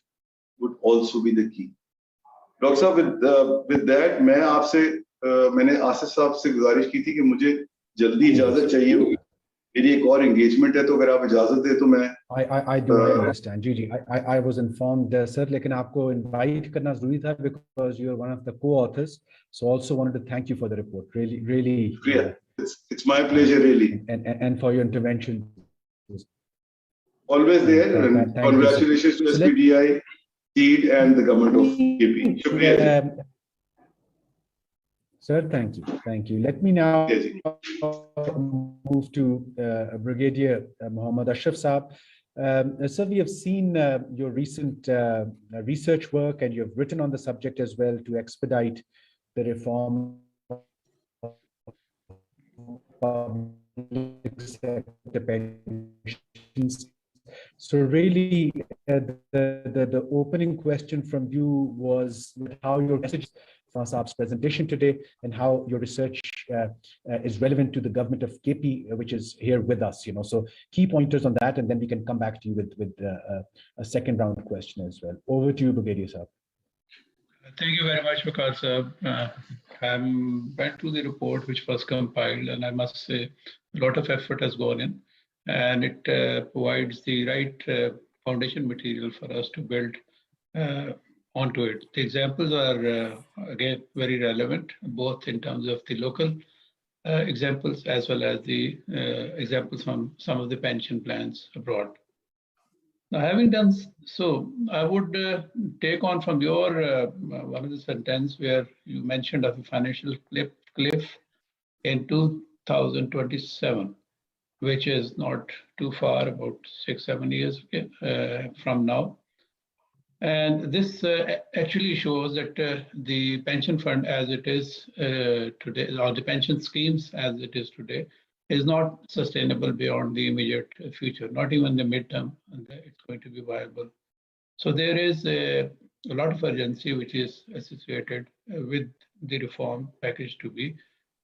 would also be the key. Dr. Sahab, with that, मैंने आसिफ साहब से गुजारिश की थी कि मुझे जल्दी इजाजत चाहिए होगी. मेरी एक और engagement है, तो अगर आप इजाजत दे तो मैं. I understand. Ji, I was informed, sir. लेकिन आपको invite करना जरूरी था because you are one of the co-authors. So also wanted to thank you for the report. Really. Yeah, it's my pleasure, really. And for your intervention. Always there. And congratulations to SDPI, Retd, and the government of KP. Shukriya. Sir, thank you. Let me now move to Brigadier Mohammed Ashraf Saab. Sir, we have seen your recent research work, and you have written on the subject as well to expedite the reform of public sector pensions. So really, the opening question from you was how your message from Saab's presentation today and how your research is relevant to the government of KP, which is here with us. So key pointers on that, and then we can come back to you with a second round question as well. Over to you, Brigadier Saab. Thank you very much, Vaqar Saab. I went through the report which was compiled, and I must say a lot of effort has gone in, and it provides the right foundation material for us to build onto it. The examples are, again, very relevant, both in terms of the local examples as well as the examples from some of the pension plans abroad. Now, having done so, I would take on from your one of the sentence where you mentioned of a financial cliff in 2027, which is not too far, about 6-7 years from now. And this actually shows that the pension fund as it is today, or the pension schemes as it is today, is not sustainable beyond the immediate future, not even the midterm, and it's going to be viable. So there is a lot of urgency which is associated with the reform package to be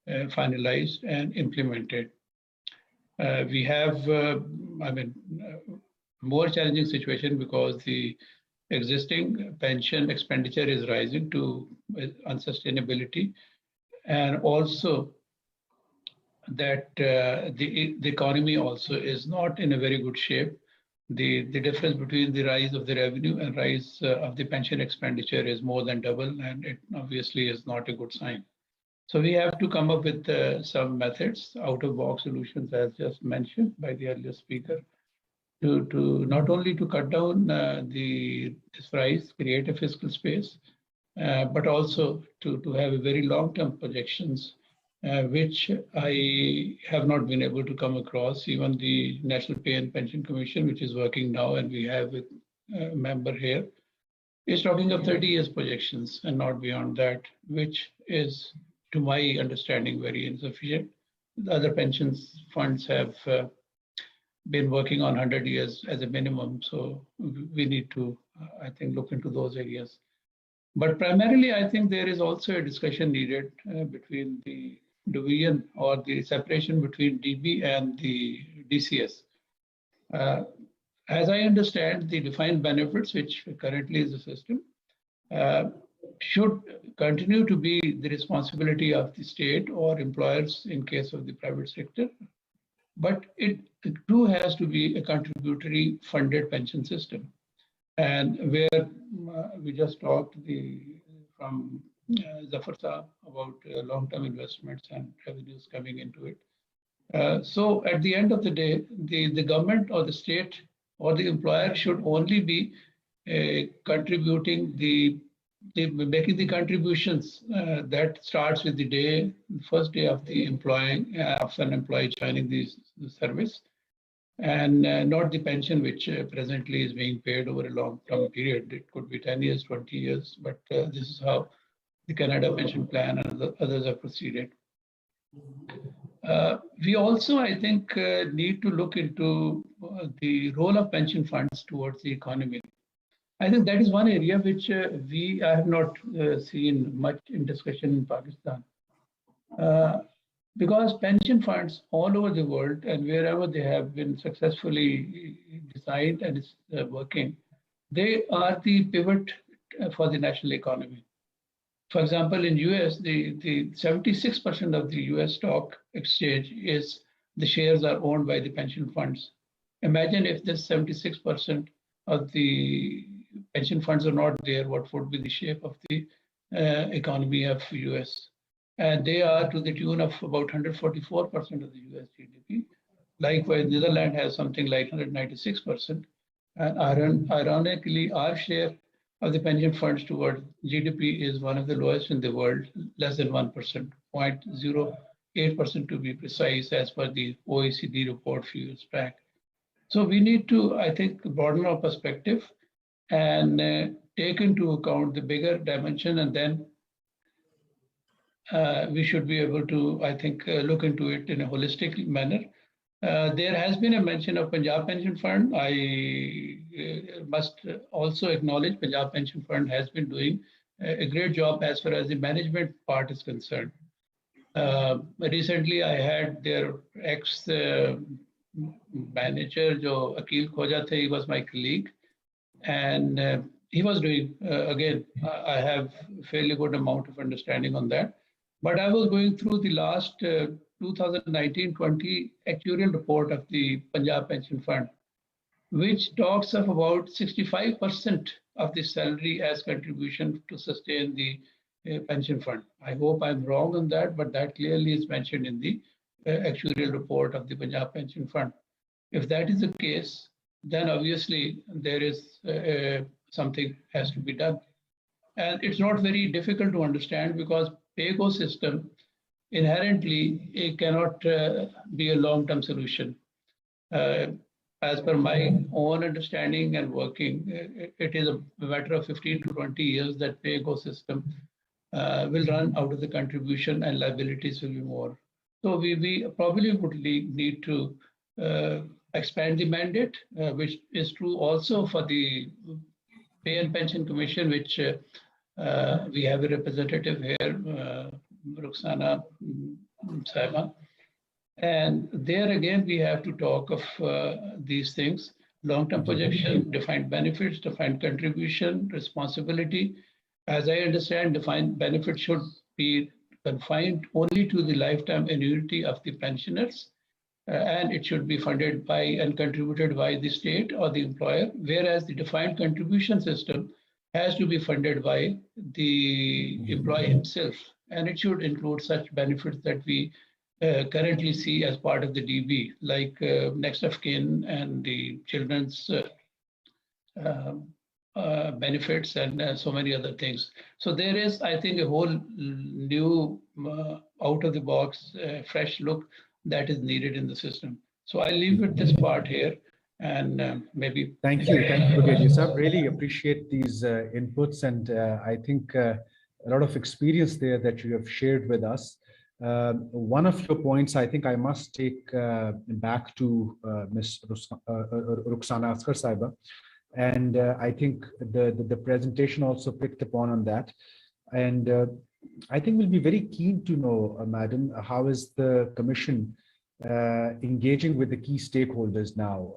finalized and implemented. We have, more challenging situation because the existing pension expenditure is rising to unsustainability, and also that the economy also is not in a very good shape. The difference between the rise of the revenue and rise of the pension expenditure is more than double, and it obviously is not a good sign. So we have to come up with some methods, out-of-box solutions, as just mentioned by the earlier speaker, to not only to cut down this rise, create a fiscal space, but also to have a very long-term projections, which I have not been able to come across. Even the National Pay and Pension Commission, which is working now, and we have a member here, is talking of 30 years projections and not beyond that, which is, to my understanding, very insufficient. The other pensions funds have been working on 100 years as a minimum, so we need to, I think, look into those areas. But primarily, I think there is also a discussion needed between the division or the separation between DB and the DCS. As I understand, the defined benefits, which currently is the system, should continue to be the responsibility of the state or employers in case of the private sector. But it too has to be a contributory funded pension system. And where we just talked from Zafar Saab about long-term investments and revenues coming into it. So at the end of the day, the government or the state or the employer should only be contributing making the contributions that starts with the first day of the of an employee joining the service, and not the pension which presently is being paid over a long-term period. It could be 10 years, 20 years, but this is how the Canada Pension Plan and others have proceeded. We also, I think, need to look into the role of pension funds towards the economy. I think that is one area which I have not seen much in discussion in Pakistan. Because pension funds all over the world and wherever they have been successfully designed and is working, they are the pivot for the national economy. For example, in US, the 76% of the US stock exchange is the shares are owned by the pension funds. Imagine if this 76% of the pension funds are not there, what would be the shape of the economy of US? And they are to the tune of about 144% of the US GDP. Likewise, Netherlands has something like 196%. And ironically, our share of the pension funds toward GDP is one of the lowest in the world, less than 1%, 0.08% to be precise, as per the OECD report a few years back. So we need to, I think, broaden our perspective and take into account the bigger dimension, and then we should be able to, I think, look into it in a holistic manner. There has been a mention of Punjab Pension Fund. I must also acknowledge Punjab Pension Fund has been doing a great job as far as the management part is concerned. Recently, I had their ex-manager, Jo Akil Khoja, he was my colleague, and he was doing, again, I have fairly good amount of understanding on that. But I was going through the last 2019-20 actuarial report of the Punjab Pension Fund, which talks of about 65% of the salary as contribution to sustain the pension fund. I hope I'm wrong on that, but that clearly is mentioned in the actuarial report of the Punjab Pension Fund. If that is the case, then obviously there is something has to be done. And it's not very difficult to understand because pay-go system inherently it cannot be a long-term solution. As per my own understanding and working, it is a matter of 15 to 20 years that pay-go system will run out of the contribution and liabilities will be more. So we probably would need to expand the mandate, which is true also for the Pay and Pension Commission, which we have a representative here, Rukhsana Saima. And there again, we have to talk of these things: long-term projection, defined benefits, defined contribution, responsibility. As I understand, defined benefits should be confined only to the lifetime annuity of the pensioners, and it should be funded by and contributed by the state or the employer, whereas the defined contribution system has to be funded by the employee himself, and it should include such benefits that we currently see as part of the DB, like next of kin and the children's benefits and so many other things. So there is, I think, a whole new out-of-the-box fresh look that is needed in the system. So I'll leave it this part here and maybe. Thank you, Brigadier Sir. Really appreciate these inputs, and I think a lot of experience there that you have shared with us. One of your points, I think I must take back to Ms. Rukhsana Asghar Saiba, and I think the presentation also picked upon on that. And I think we'll be very keen to know, Madam, how is the Commission engaging with the key stakeholders now?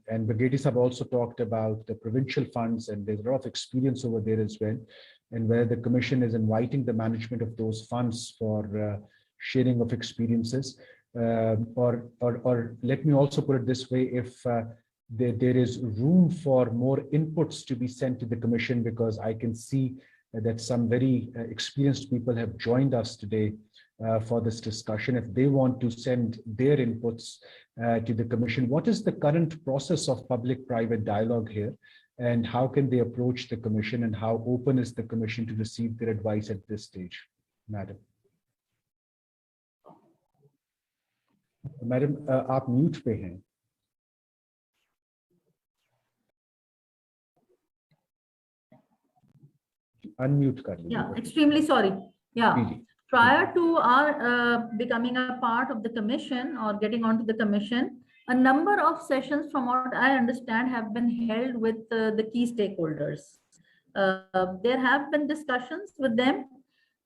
And Brigadier Sahab also talked about the provincial funds, and there's a lot of experience over there as well, and where the Commission is inviting the management of those funds for sharing of experiences. Or let me also put it this way, if there is room for more inputs to be sent to the Commission, because I can see that some very experienced people have joined us today for this discussion. If they want to send their inputs to the Commission, what is the current process of public-private dialogue here, and how can they approach the Commission, and how open is the Commission to receive their advice at this stage? Madam. Madam, आप mute पे हैं. Unmute कर लीजिए. Yeah, extremely sorry. Yeah. Prior to our becoming a part of the Commission or getting onto the Commission, a number of sessions, from what I understand, have been held with the key stakeholders. There have been discussions with them.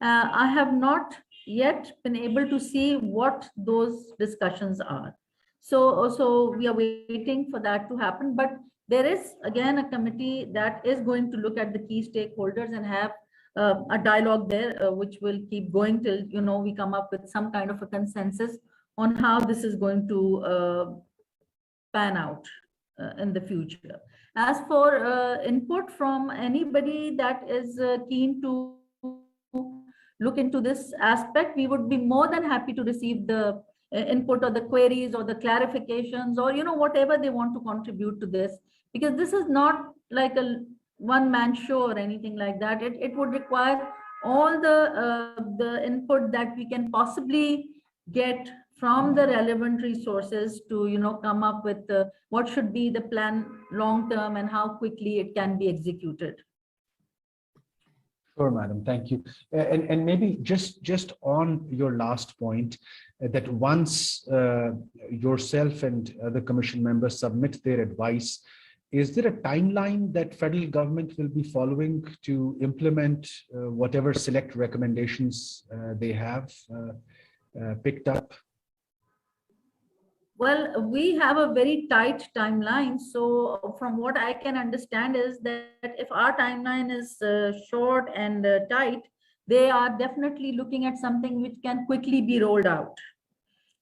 I have not yet been able to see what those discussions are. So we are waiting for that to happen. But there is, again, a committee that is going to look at the key stakeholders and have a dialogue there, which will keep going till, you know, we come up with some kind of a consensus on how this is going to pan out in the future. As for input from anybody that is keen to look into this aspect, we would be more than happy to receive the input or the queries or the clarifications, or, you know, whatever they want to contribute to this, because this is not like a one-man show or anything like that. It would require all the input that we can possibly get from the relevant resources to, you know, come up with what should be the plan long term and how quickly it can be executed. Sure, madam. Thank you. And maybe just on your last point, that once yourself and other commission members submit their advice, is there a timeline that federal government will be following to implement whatever select recommendations they have picked up? Well, we have a very tight timeline. So from what I can understand is that if our timeline is short and tight, they are definitely looking at something which can quickly be rolled out.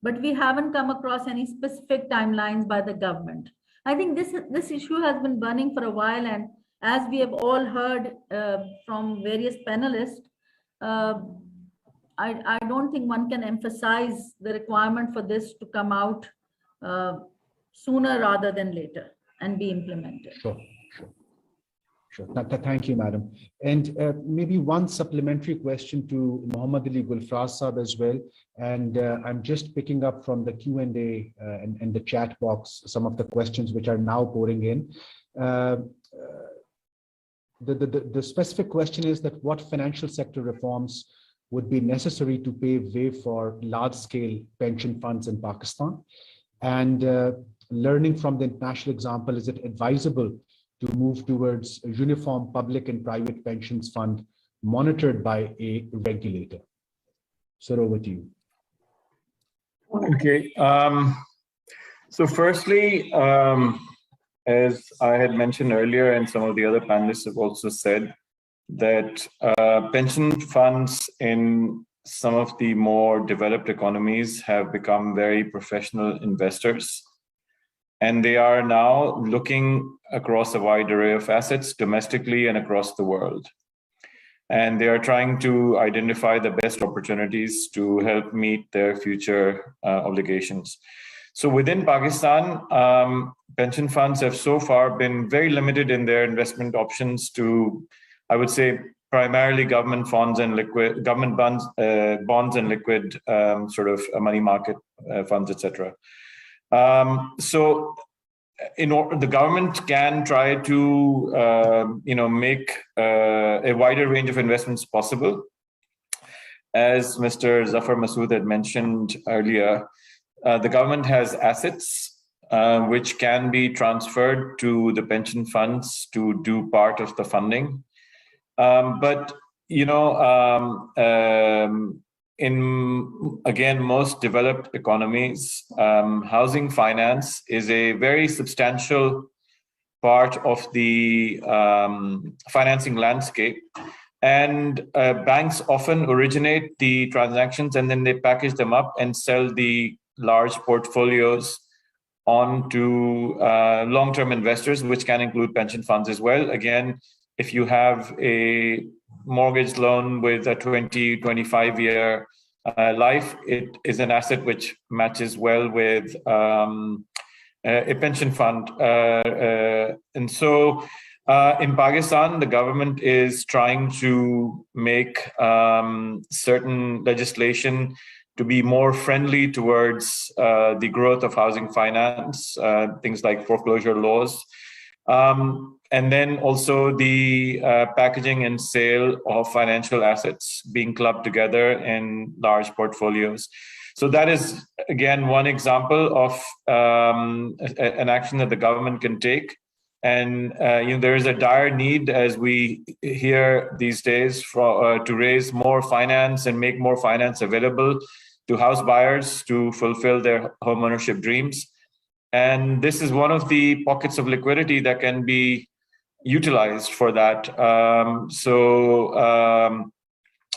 But we haven't come across any specific timelines by the government. I think this issue has been burning for a while, and as we have all heard from various panelists, I don't think one can emphasize the requirement for this to come out sooner rather than later and be implemented. Sure. Thank you, madam. And maybe one supplementary question to Muhammad Ali Gulfaraz Sahab as well. And I'm just picking up from the Q&A and the chat box some of the questions which are now pouring in. The specific question is that what financial sector reforms would be necessary to pave way for large-scale pension funds in Pakistan? And learning from the international example, is it advisable to move towards a uniform public and private pensions fund monitored by a regulator? So over to you. Okay. So firstly, as I had mentioned earlier, and some of the other panelists have also said, that pension funds in some of the more developed economies have become very professional investors. And they are now looking across a wide array of assets domestically and across the world. And they are trying to identify the best opportunities to help meet their future obligations. So within Pakistan, pension funds have so far been very limited in their investment options to, I would say, primarily government bonds and liquid government bonds and liquid sort of money market funds, etc. So the government can try to make a wider range of investments possible. As Mr. Zafar Masud had mentioned earlier, the government has assets which can be transferred to the pension funds to do part of the funding. But in, again, most developed economies, housing finance is a very substantial part of the financing landscape. And banks often originate the transactions and then they package them up and sell the large portfolios on to long-term investors, which can include pension funds as well. Again, if you have a mortgage loan with a 20-25-year life, it is an asset which matches well with a pension fund. And so in Pakistan, the government is trying to make certain legislation to be more friendly towards the growth of housing finance, things like foreclosure laws. And then also the packaging and sale of financial assets being clubbed together in large portfolios. So that is, again, one example of an action that the government can take. And there is a dire need, as we hear these days, to raise more finance and make more finance available to house buyers to fulfill their homeownership dreams. And this is one of the pockets of liquidity that can be utilized for that.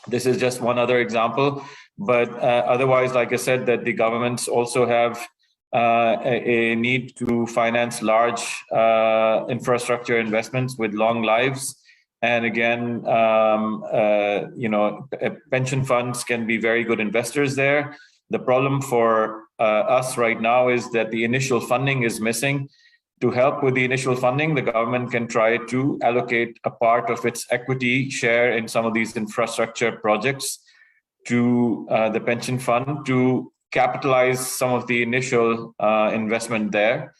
This is just one other example. But otherwise, like I said, that the governments also have a need to finance large infrastructure investments with long lives. And again, pension funds can be very good investors there. The problem for us right now is that the initial funding is missing. To help with the initial funding, the government can try to allocate a part of its equity share in some of these infrastructure projects to the pension fund to capitalize some of the initial investment there.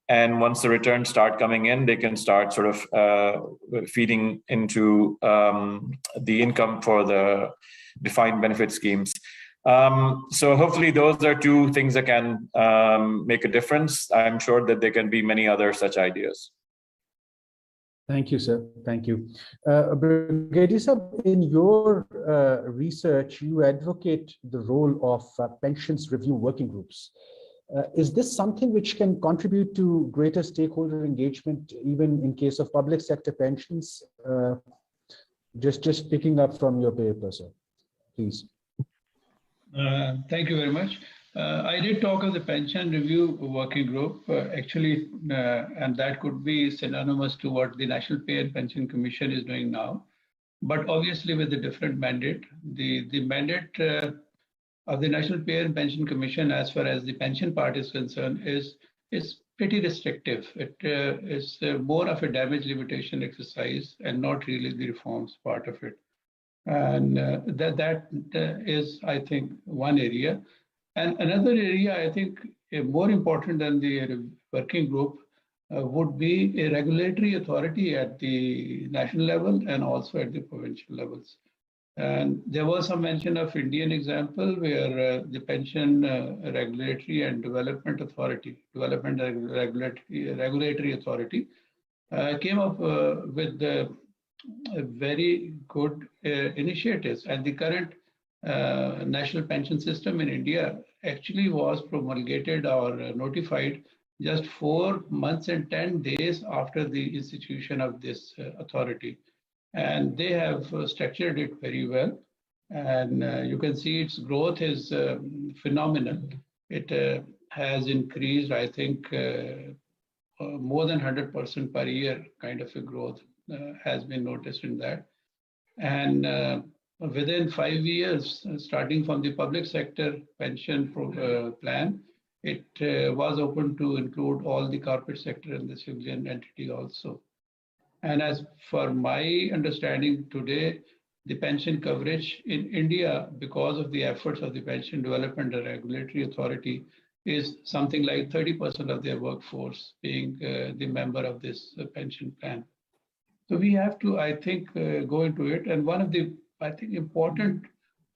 And once the returns start coming in, they can start sort of feeding into the income for the defined benefit schemes. So hopefully those are two things that can make a difference. I'm sure that there can be many other such ideas. Thank you, sir. Thank you. Brigadier Sahab, in your research, you advocate the role of pensions review working groups. Is this something which can contribute to greater stakeholder engagement, even in case of public sector pensions? Just picking up from your paper, sir, please. Thank you very much. I did talk of the pension review working group, actually, and that could be synonymous to what the National Pay and Pension Commission is doing now, but obviously with a different mandate. The mandate of the National Pay and Pension Commission, as far as the pension part is concerned, is pretty restrictive. It is more of a damage limitation exercise and not really the reforms part of it. And that is, I think, one area. And another area, I think, more important than the working group would be a regulatory authority at the national level and also at the provincial levels. And there was some mention of Indian example where the pension regulatory and development authority, regulatory authority came up with very good initiatives. And the current national pension system in India actually was promulgated or notified just 4 months and 10 days after the institution of this authority. And they have structured it very well. And you can see its growth is phenomenal. It has increased, I think, more than 100% per year kind of a growth has been noticed in that. And within 5 years, starting from the public sector pension plan, it was open to include all the corporate sector and the civilian entity also. And as for my understanding today, the pension coverage in India, because of the efforts of the Pension Development and Regulatory Authority, is something like 30% of their workforce being the member of this pension plan. So we have to, I think, go into it. And one of the, I think, important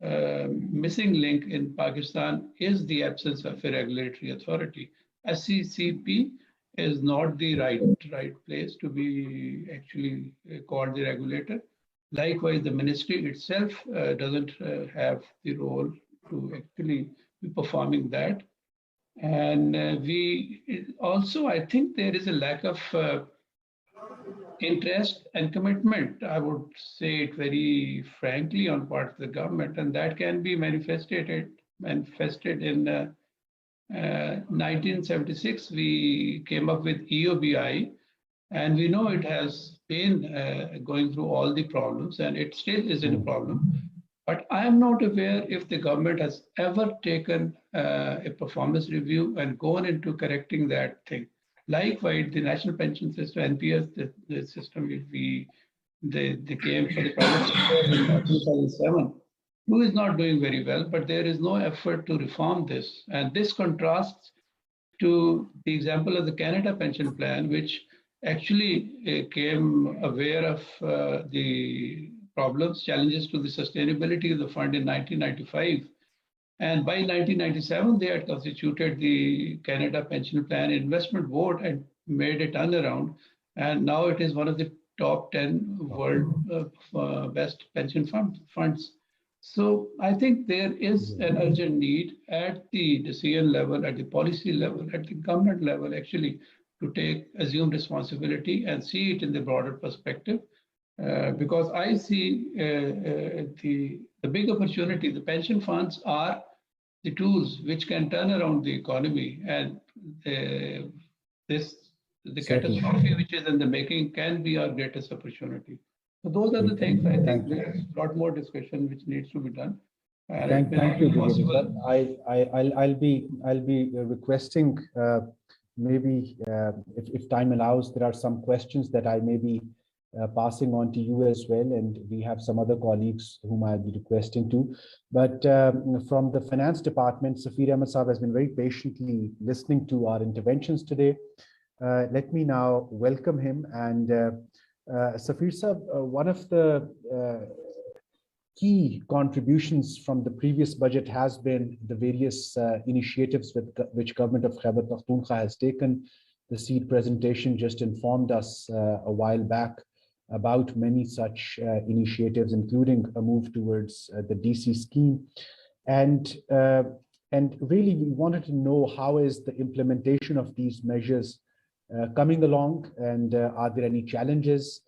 missing link in Pakistan is the absence of a regulatory authority. SCCP is not the right place to be actually called the regulator. Likewise, the ministry itself doesn't have the role to actually be performing that. And we also, I think there is a lack of interest and commitment, I would say it very frankly, on part of the government, and that can be manifested in 1976. We came up with EOBI, and we know it has been going through all the problems, and it still is in a problem. But I am not aware if the government has ever taken a performance review and gone into correcting that thing. Likewise, the national pension system, NPS, the system, they came for the private sector in 2007, who is not doing very well, but there is no effort to reform this. And this contrasts to the example of the Canada pension plan, which actually came aware of the problems, challenges to the sustainability of the fund in 1995. And by 1997, they had constituted the Canada Pension Plan Investment Board and made a turnaround. And now it is one of the top 10 world best pension funds. So I think there is an urgent need at the decision level, at the policy level, at the government level, actually, to assume responsibility and see it in the broader perspective. Because I see the big opportunity. The pension funds are the tools which can turn around the economy, and the catastrophe which is in the making can be our greatest opportunity. So those are the things I think there's a lot more discussion which needs to be done. Thank you, Brigadier. I'll be requesting maybe if time allows, there are some questions that I may be passing on to you as well, and we have some other colleagues whom I'll be requesting to. But from the finance department, Safir Ahmed Saab has been very patiently listening to our interventions today. Let me now welcome him. And Safir Saab, one of the key contributions from the previous budget has been the various initiatives which government of Khyber Pakhtunkhwa has taken. The seed presentation just informed us a while back about many such initiatives, including a move towards the DC scheme. And really we wanted to know how is the implementation of these measures coming along, and are there any challenges,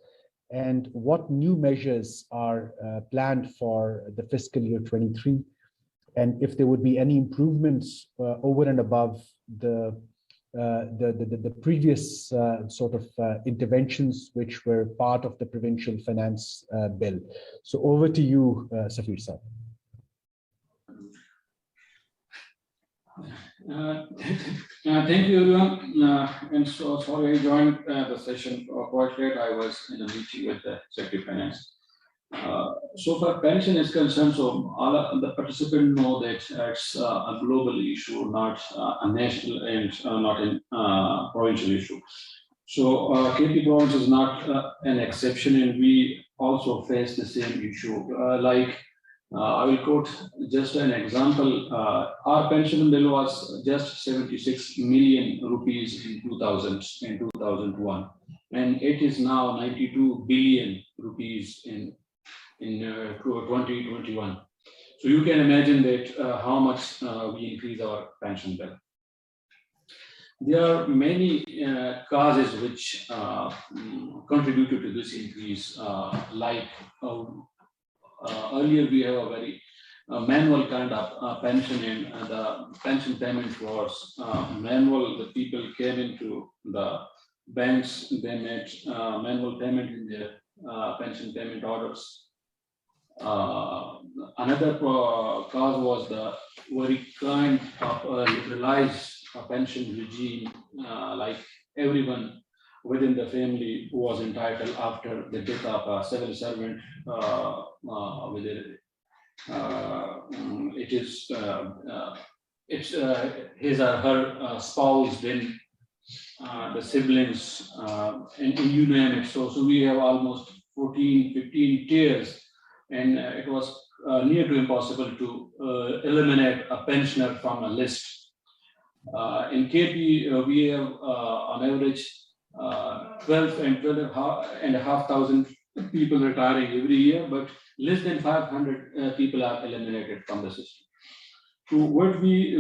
and what new measures are planned for the fiscal year 23, and if there would be any improvements over and above the previous sort of interventions which were part of the provincial finance bill. So over to you, Safir Saab. Thank you, everyone. And so sorry I joined the session quite late. I was in a meeting with the Secretary of Finance. So far, pension is concerned, so all of the participants know that it's a global issue, not a national and not a provincial issue. So KP province is not an exception, and we also face the same issue. I will quote just an example. Our pension bill was just 76 million rupees in 2001, and it is now 92 billion rupees in 2021. So you can imagine that how much we increase our pension bill. There are many causes which contributed to this increase, earlier we have a very manual kind of pension, and the pension payment was manual. The people came into the banks, they made manual payment in their pension payment orders. Another cause was the very kind of liberalized pension regime, like everyone within the family who was entitled after the death of a civil servant with it's his or her spouse, then the siblings, and you name it. So we have almost 14-15 tiers, and it was near to impossible to eliminate a pensioner from a list. In KP, we have on average 12,500 people retiring every year, but less than 500 people are eliminated from the system. So what we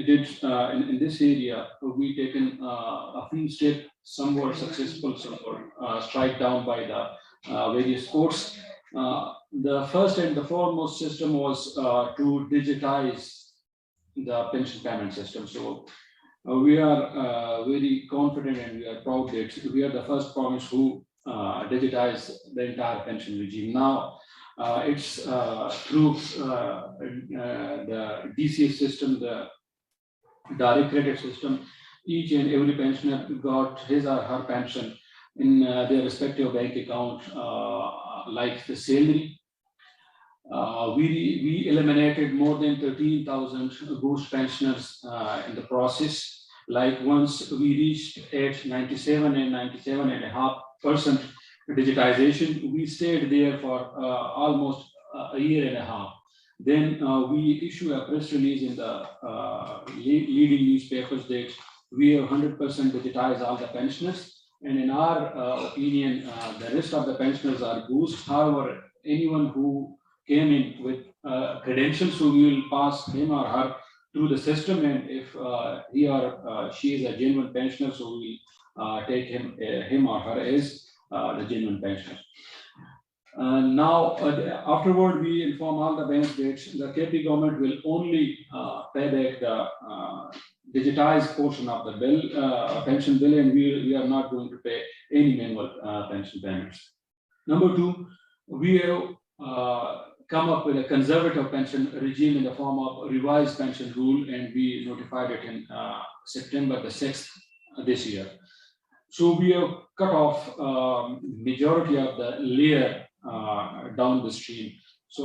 did in this area, we taken a few steps. Some were successful, some were struck down by the various courts. The first and the foremost system was to digitize the pension payment system. So we are very confident, and we are proud that we are the first province who digitize the entire pension regime. Now it's through the DCS system, the direct credit system. Each and every pensioner got his or her pension in their respective bank account, like the salary. We eliminated more than 13,000 ghost pensioners in the process. Like once we reached at 97 and 97.5% digitization, we stayed there for almost a year and a half. Then we issue a press release in the leading newspapers that we have 100% digitized all the pensioners. And in our opinion, the rest of the pensioners are ghosts. However, anyone who came in with credentials, so we will pass him or her through the system. And if he or she is a genuine pensioner, so we take him or her as the genuine pensioner. Now, afterward, we inform all the banks that the KP government will only pay back the digitized portion of the bill, pension bill, and we are not going to pay any manual pension payments. Number two, we have come up with a conservative pension regime in the form of revised pension rule, and we notified it in September the 6th this year. So we have cut off majority of the layer down the stream. So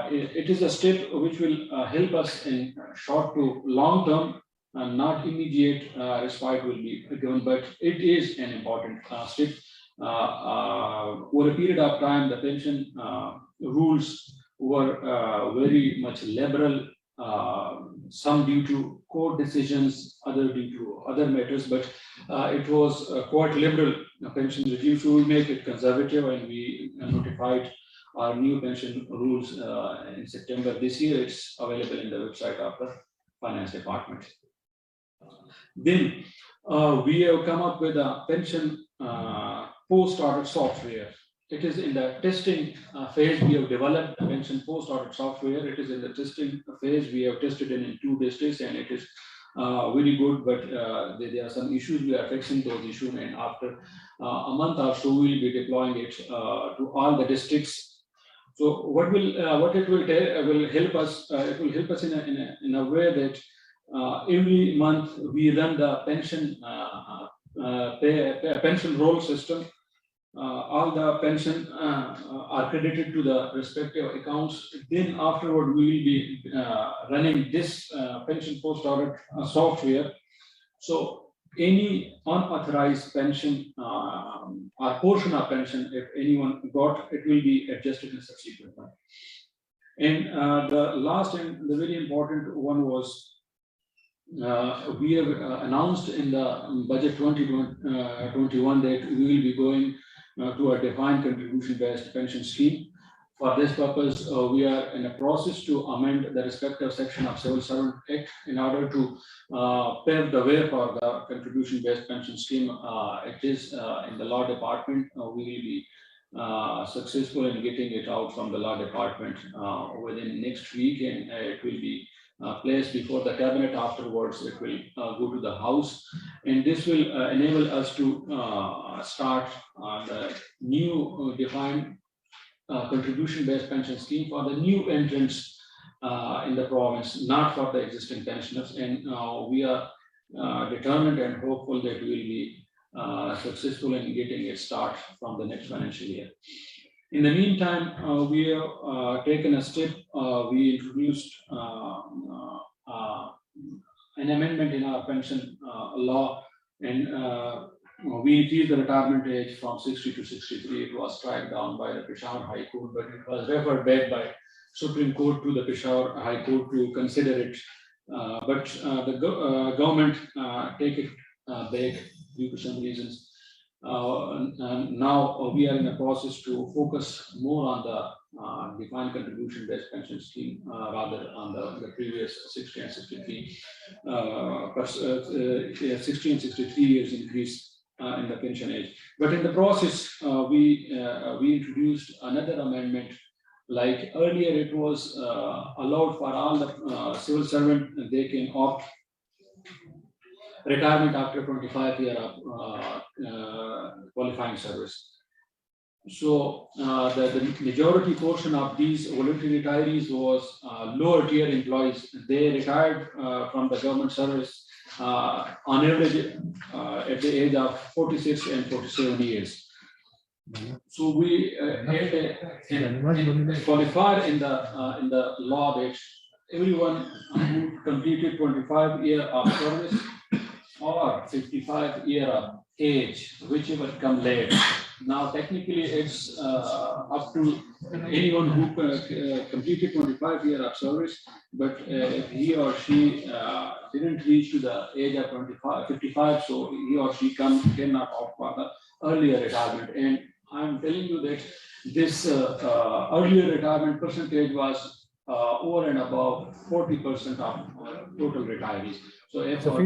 it is a step which will help us in short to long term, and not immediate respite will be given, but it is an important step. Over a period of time, the pension rules were very much liberal, some due to court decisions, other due to other matters, but it was quite liberal pension regime. So we make it conservative, and we notified our new pension rules in September this year. It's available in the website of the Finance Department. Then we have come up with a pension post-audit software. It is in the testing phase. We have developed a pension post-audit software. It is in the testing phase. We have tested it in 2 districts, and it is very good, but there are some issues. We are fixing those issues, and after a month or so, we will be deploying it to all the districts. So what it will help us? It will help us in a way that every month we run the pension roll system. All the pension are credited to the respective accounts. Then afterward, we will be running this pension post-audit software. So any unauthorized pension or portion of pension, if anyone got, it will be adjusted in subsequent month. And the last and the very important one was we have announced in the budget 2021 that we will be going to a defined contribution-based pension scheme. For this purpose, we are in a process to amend the respective section of Civil Servant Act in order to pave the way for the contribution-based pension scheme. It is in the law department. We will be successful in getting it out from the law department within next week, and it will be placed before the cabinet. Afterwards, it will go to the House, and this will enable us to start the new defined contribution-based pension scheme for the new entrants in the province, not for the existing pensioners. And we are determined and hopeful that we will be successful in getting it start from the next financial year. In the meantime, we have taken a step. We introduced an amendment in our pension law, and we increased the retirement age from 60 to 63. It was struck down by the Peshawar High Court, but it was referred back by Supreme Court to the Peshawar High Court to consider it. But the government take it back due to some reasons. And now we are in a process to focus more on the defined contribution-based pension scheme rather on the previous 60 and 63, 60 and 63 years increase in the pension age. But in the process, we introduced another amendment. Like earlier, it was allowed for all the civil servant, they can opt retirement after 25 years of qualifying service. So the majority portion of these voluntary retirees was lower tier employees. They retired from the government service on average at the age of 46 and 47 years. So we qualified in the law that everyone who completed 25 years of service or 55 years of age, whichever come late, Now, technically, it's up to anyone who completed 25 years of service, but if he or she didn't reach to the age of 55, so he or she cannot opt for the earlier retirement. And I'm telling you that this earlier retirement percentage was over and above 40% of total retirees. So if So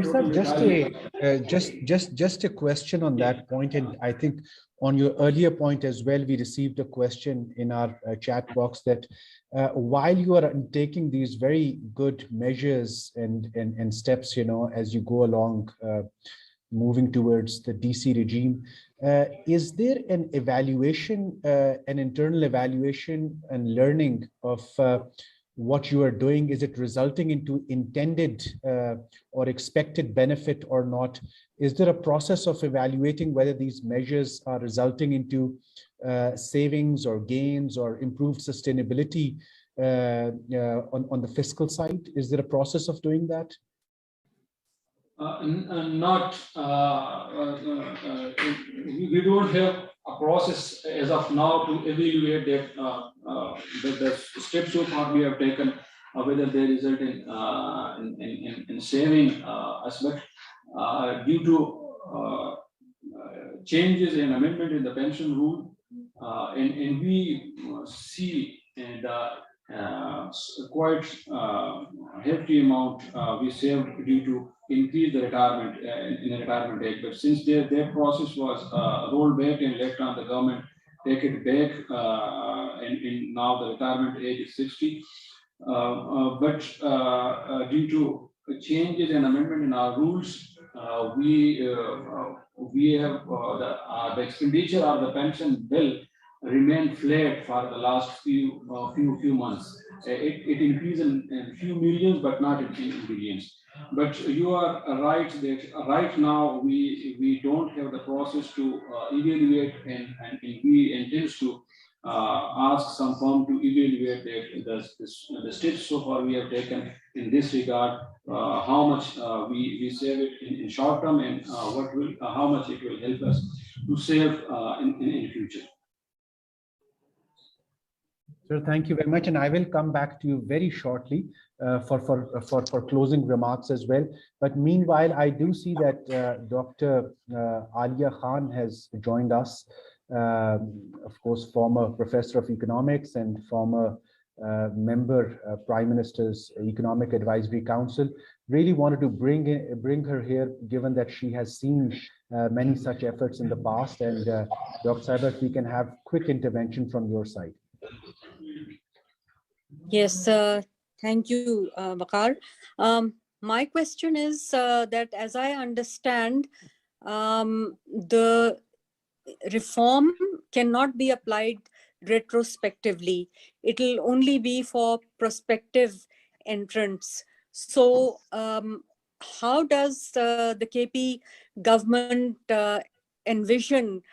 just a question on that point, and I think on your earlier point as well, we received a question in our chat box that while you are taking these very good measures and steps, you know, as you go along, moving towards the DC regime, is there an evaluation, an internal evaluation and learning of what you are doing? Is it resulting into intended or expected benefit or not? Is there a process of evaluating whether these measures are resulting into savings or gains or improved sustainability on the fiscal side? Is there a process of doing that? We don't have a process as of now to evaluate that the steps so far we have taken, whether they result in saving aspect due to changes and amendment in the pension rule, and we see quite hefty amount we saved due to increase the retirement in the retirement age. But since their process was rolled back and left on the government take it back, and now the retirement age is 60. But due to changes and amendment in our rules, we have the expenditure of the pension bill remained flat for the last few months. It increased in few millions, but not in billions. But you are right that right now we don't have the process to evaluate, and we intend to ask some firm to evaluate the steps so far we have taken in this regard, how much we save it in short term, and how much it will help us to save in future. Sir, thank you very much, and I will come back to you very shortly for closing remarks as well. But meanwhile, I do see that Dr. Alia Khan has joined us, of course, former professor of economics and former member, Prime Minister's Economic Advisory Council. Really wanted to bring her here, given that she has seen many such efforts in the past. And Dr. Saib, if we can have quick intervention from your side. Yes, thank you, Vaqar. My question is that, as I understand, the reform cannot be applied retrospectively. It will only be for prospective entrants. So how does the KP government envision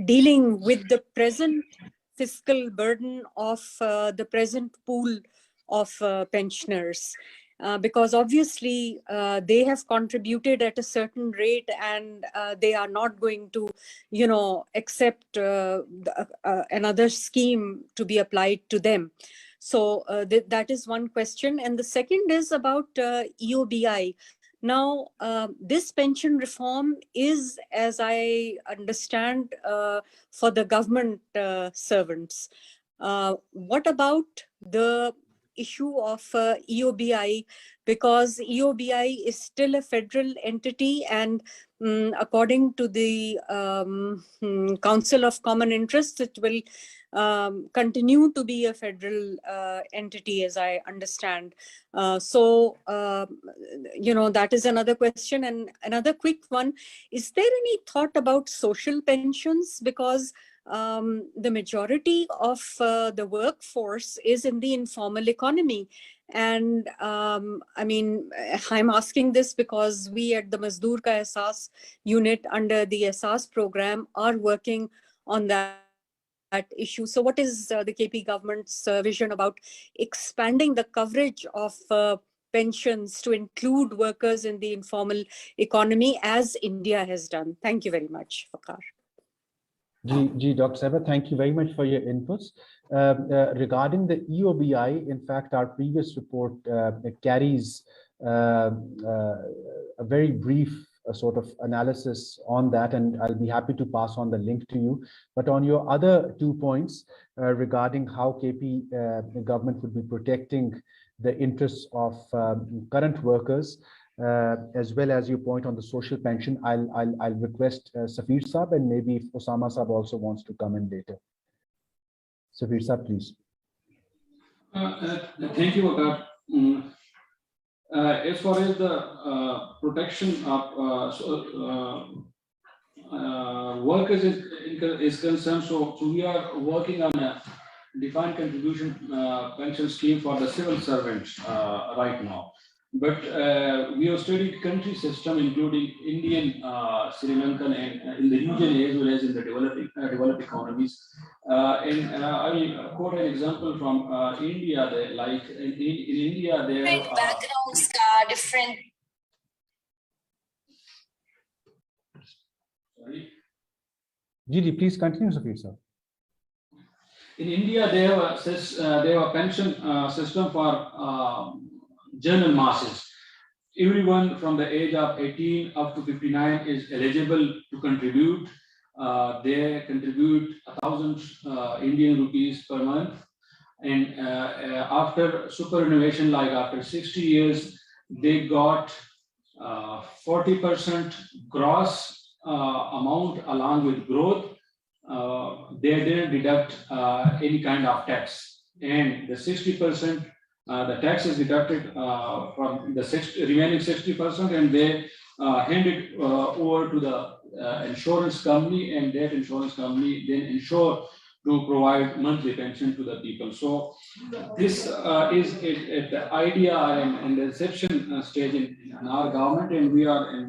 dealing with the present fiscal burden of the present pool of pensioners? Because obviously they have contributed at a certain rate, and they are not going to, accept another scheme to be applied to them. So that is one question. And the second is about EOBI. Now, this pension reform is, as I understand, for the government servants. What about the issue of EOBI? Because EOBI is still a federal entity, and according to the Council of Common Interest, it will continue to be a federal entity, as I understand. So, that is another question. And another quick one, is there any thought about social pensions? Because the majority of the workforce is in the informal economy. And I mean, I'm asking this because we at the Mazdoor Ka Ehsaas unit under the Ehsaas program are working on that issue. So what is the KP government's vision about expanding the coverage of pensions to include workers in the informal economy, as India has done? Thank you very much, Vaqar. Dr. Zafar, thank you very much for your inputs. Regarding the EOBI, in fact, our previous report it carries a very brief sort of analysis on that, and I'll be happy to pass on the link to you. But on your other 2 points regarding how KP the government would be protecting the interests of current workers, as well as your point on the social pension, I'll request Safir Saab, and maybe if Usama Saab also wants to come in later. Safir Saab, please. Thank you, Vaqar. As far as the protection of workers is concerned, so we are working on a defined contribution pension scheme for the civil servants right now. But we have studied country system, including Indian, Sri Lankan, and in the region as well as in the developed economies. And I will quote an example from India. Like in India, there are backgrounds different. Sorry. Gigi, please continue, Safir sir. In India, they have a pension system for general masses. Everyone from the age of 18 up to 59 is eligible to contribute. They contribute 1,000 Indian rupees per month. And after superannuation, like after 60 years, they got 40% gross amount along with growth. They didn't deduct any kind of tax. And the 60%, the tax is deducted from the remaining 60%, and they hand it over to the insurance company, and that insurance company then insure to provide monthly pension to the people. So this is at the idea and the inception stage in our government, and we are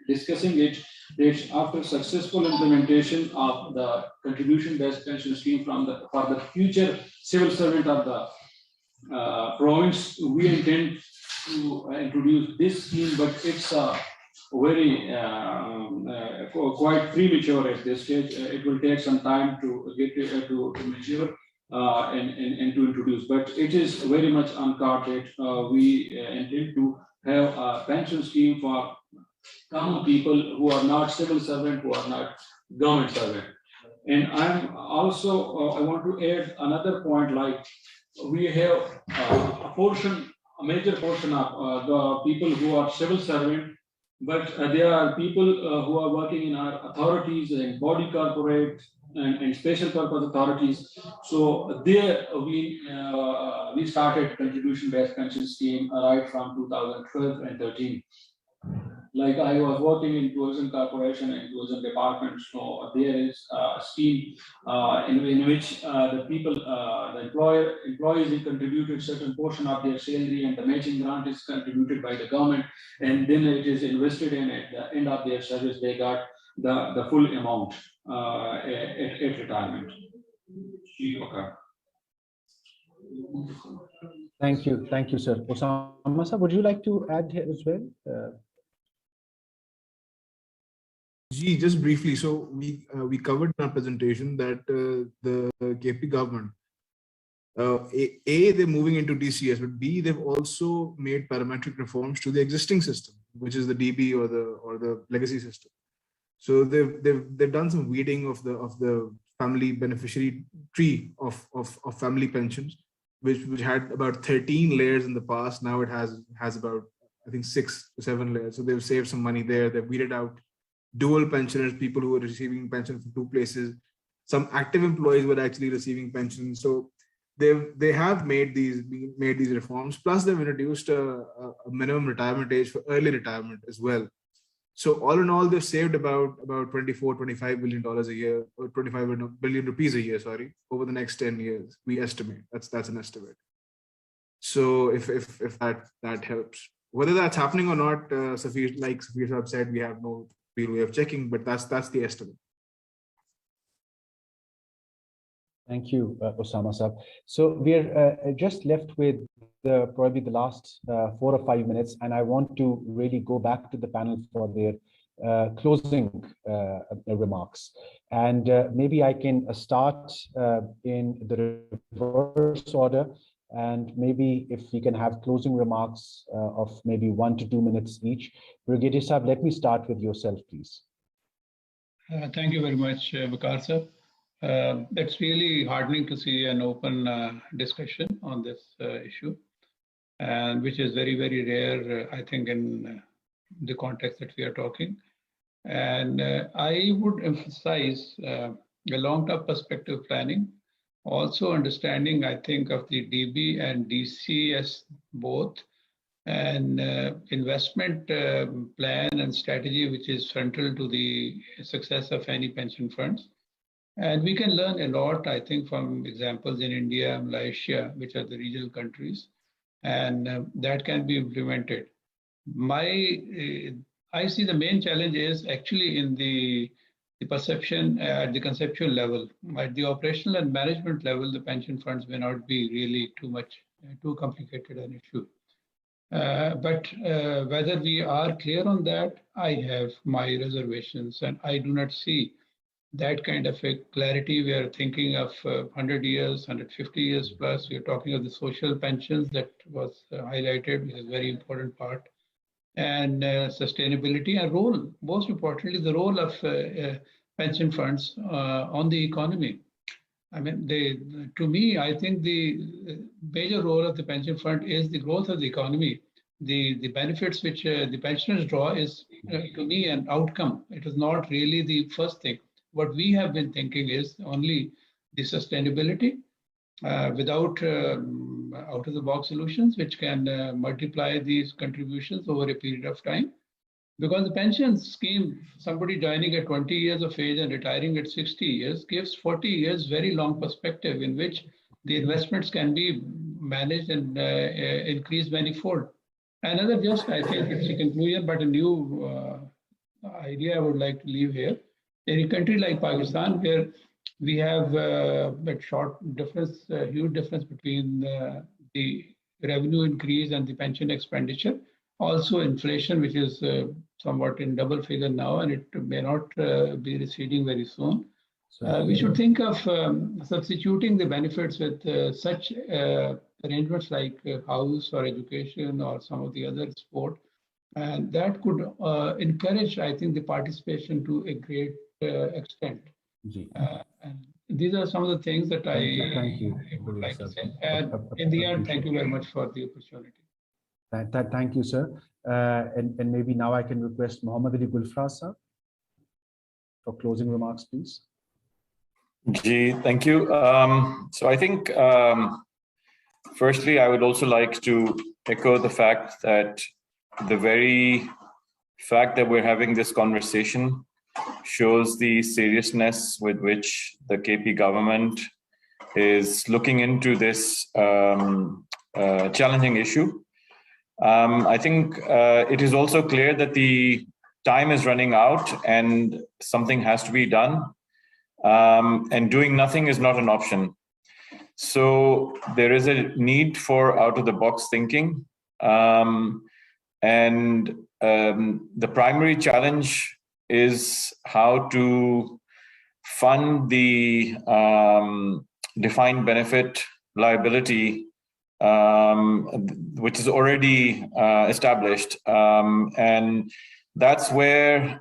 discussing it. That after successful implementation of the contribution-based pension scheme for the future civil servant of the province, we intend to introduce this scheme, but it's very quite premature at this stage. It will take some time to get to mature and to introduce, but it is very much on card that we intend to have a pension scheme for common people who are not civil servant, who are not government servant. And I'm also I want to add another point, like we have a major portion of the people who are civil servant, but there are people who are working in our authorities and body corporate and special purpose authorities. So there we started contribution-based pension scheme right from 2012 and 13. Like I was working in tourism corporation and tourism department, so there is a scheme in which the people, the employees contributed certain portion of their salary, and the matching grant is contributed by the government, and then it is invested in. At the end of their service, they got the full amount at retirement. Thank you, sir. Usama sir, would you like to add here as well? Just briefly, so we covered in our presentation that the KP government, A, they're moving into DCS, but B, they've also made parametric reforms to the existing system, which is the DB or the legacy system. So they've done some weeding of the family beneficiary tree of family pensions, which had about 13 layers in the past. Now it has about, I think, 6 to 7 layers. So they've saved some money there. They've weeded out dual pensioners, people who were receiving pension from 2 places. Some active employees were actually receiving pensions. So they have made these reforms. Plus, they've introduced a minimum retirement age for early retirement as well. So all in all, they've saved about $25 billion a year, or 25 billion rupees a year, sorry, over the next 10 years. We estimate that's an estimate. So if that helps, whether that's happening or not, Safir, like Safir Saab said, we have no real way of checking, but that's the estimate. Thank you, Usama Saab. So we are just left with probably the last 4 or 5 minutes, and I want to really go back to the panel for their closing remarks. And maybe I can start in the reverse order. And maybe if we can have closing remarks of maybe 1 to 2 minutes each. Brigadier Saab, let me start with yourself, please. Thank you very much, Vaqar sir. It's really heartening to see an open discussion on this issue, and which is very, very rare, I think, in the context that we are talking. And I would emphasize a long-term perspective planning, also understanding, I think, of the DB and DC as both, and investment plan and strategy, which is central to the success of any pension funds. And we can learn a lot, I think, from examples in India, Malaysia, which are the regional countries, and that can be implemented. I see the main challenge is actually in the perception at the conceptual level. At the operational and management level, the pension funds may not be really too complicated an issue. But whether we are clear on that, I have my reservations, and I do not see that kind of a clarity. We are thinking of 100 years, 150 years plus. We are talking of the social pensions that was highlighted, which is a very important part, and sustainability and role, most importantly, the role of pension funds on the economy. I mean, to me, I think the major role of the pension fund is the growth of the economy. The benefits which the pensioners draw is, to me, an outcome. It is not really the first thing. What we have been thinking is only the sustainability without out-of-the-box solutions, which can multiply these contributions over a period of time. Because the pension scheme, somebody joining at 20 years of age and retiring at 60 years, gives 40 years very long perspective in which the investments can be managed and increased manifold. Another just, I think it's a conclusion, but a new idea I would like to leave here. In a country like Pakistan, where we have a short difference, huge difference between the revenue increase and the pension expenditure. Also inflation, which is somewhat in double figure now, and it may not be receding very soon. We should think of substituting the benefits with such arrangements like house or education or some of the other sport. And that could encourage, I think, the participation to a great extent. And these are some of the things that I would like to say. And in the end, thank you very much for the opportunity. Thank you, sir. And maybe now I can request Muhammad Ali Gulfaraz sir for closing remarks, please. Thank you. So I think, firstly, I would also like to echo the fact that the very fact that we're having this conversation shows the seriousness with which the KP government is looking into this challenging issue. I think it is also clear that the time is running out and something has to be done. And doing nothing is not an option. So there is a need for out-of-the-box thinking. And the primary challenge is how to fund the defined benefit liability, which is already established. And that's where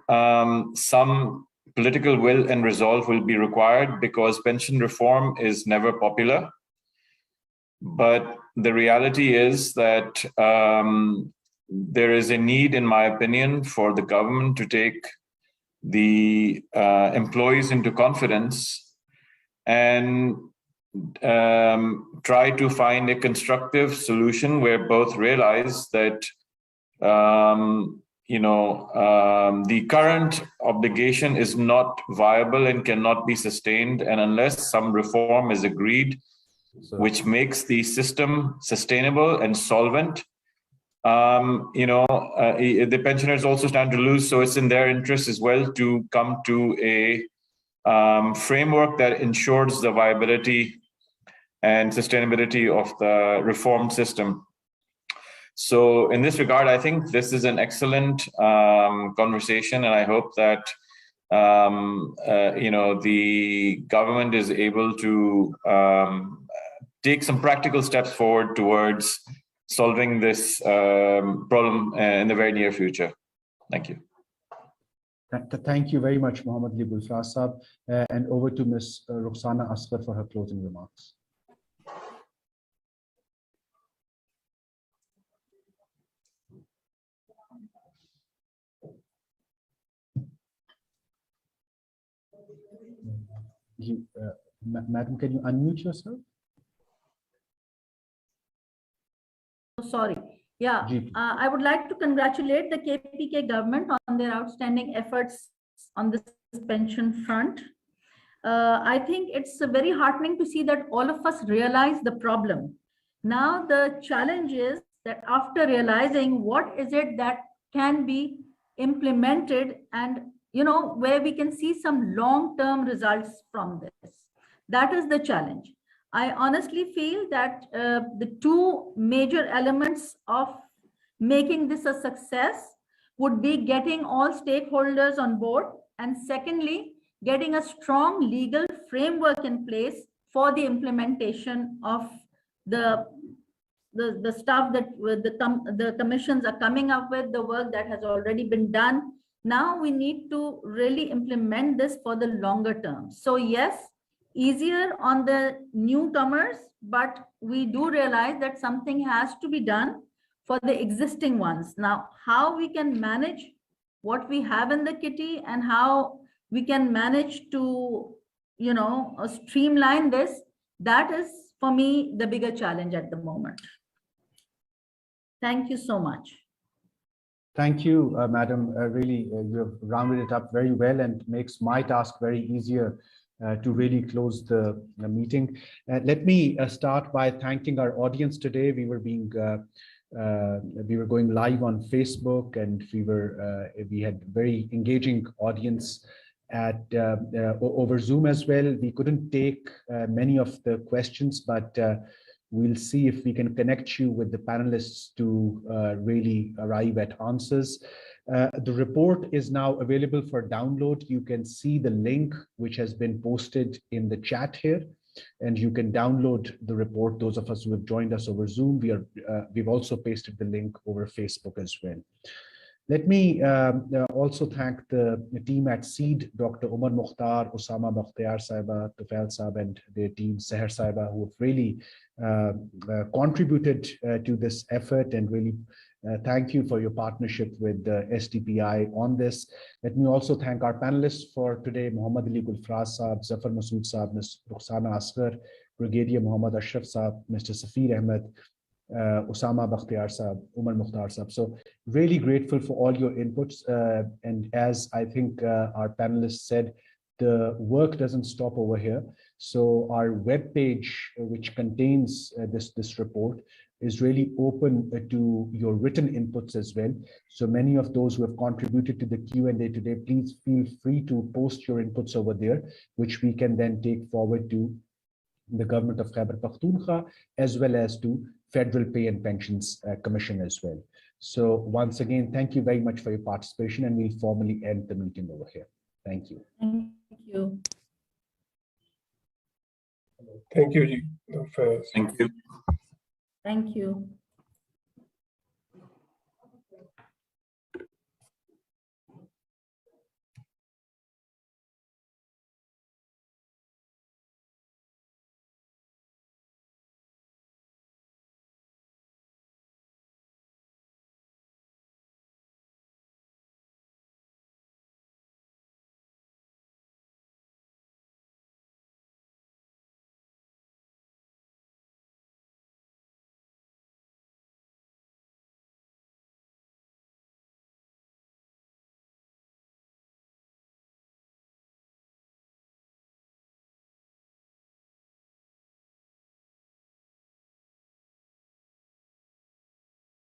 some political will and resolve will be required, because pension reform is never popular. But the reality is that there is a need, in my opinion, for the government to take the employees into confidence and try to find a constructive solution where both realize that the current obligation is not viable and cannot be sustained, and unless some reform is agreed, which makes the system sustainable and solvent, the pensioners also stand to lose. So it's in their interest as well to come to a framework that ensures the viability and sustainability of the reformed system. So in this regard, I think this is an excellent conversation, and I hope that the government is able to take some practical steps forward towards solving this problem in the very near future. Thank you. Thank you very much, Mohammad Ali Gulfaraz Saab, and over to Ms. Rukhsana Asghar for her closing remarks. Madam, can you unmute yourself? Sorry. Yeah, I would like to congratulate the KPK government on their outstanding efforts on this pension front. I think it's very heartening to see that all of us realize the problem. Now the challenge is that after realizing what is it that can be implemented and where we can see some long-term results from this. That is the challenge. I honestly feel that the two major elements of making this a success would be getting all stakeholders on board, and secondly, getting a strong legal framework in place for the implementation of the stuff that the commissions are coming up with, the work that has already been done. Now we need to really implement this for the longer term. So yes, easier on the newcomers, but we do realize that something has to be done for the existing ones. Now, how we can manage what we have in the kitty and how we can manage to, streamline this, that is for me the bigger challenge at the moment. Thank you so much. Thank you, Madam. Really, you have rounded it up very well and makes my task very easier to really close the meeting. Let me start by thanking our audience today. We were going live on Facebook, and we had very engaging audience at over Zoom as well. We couldn't take many of the questions, but we'll see if we can connect you with the panelists to really arrive at answers. The report is now available for download. You can see the link which has been posted in the chat here, and you can download the report. Those of us who have joined us over Zoom, we've also pasted the link over Facebook as well. Let me also thank the team at SEED, Dr. Omar, Mukhtar, Usama, Bakhtiar Saiba, Tufail Saab, and their team, Seher Saiba, who have really contributed to this effort, and really thank you for your partnership with the SDPI on this. Let me also thank our panelists for today, Mohammad Ali Gulfaraz Saab, Zafar Masud Saab, Ms. Rukhsana Asghar, Brigadier Muhammad Ashraf Saab, Mr. Safir Ahmed, Usama Bakhtiar Saab, Umar Mukhtar Saab. So really grateful for all your inputs. And as I think our panelists said, the work doesn't stop over here. So our webpage, which contains this report, is really open to your written inputs as well. So many of those who have contributed to the Q&A today, please feel free to post your inputs over there, which we can then take forward to the government of Khyber Pakhtunkhwa, as well as to Federal Pay and Pensions Commission as well. So once again, thank you very much for your participation, and we'll formally end the meeting over here. Thank you. Thank you. Thank you. Thank you. Thank you.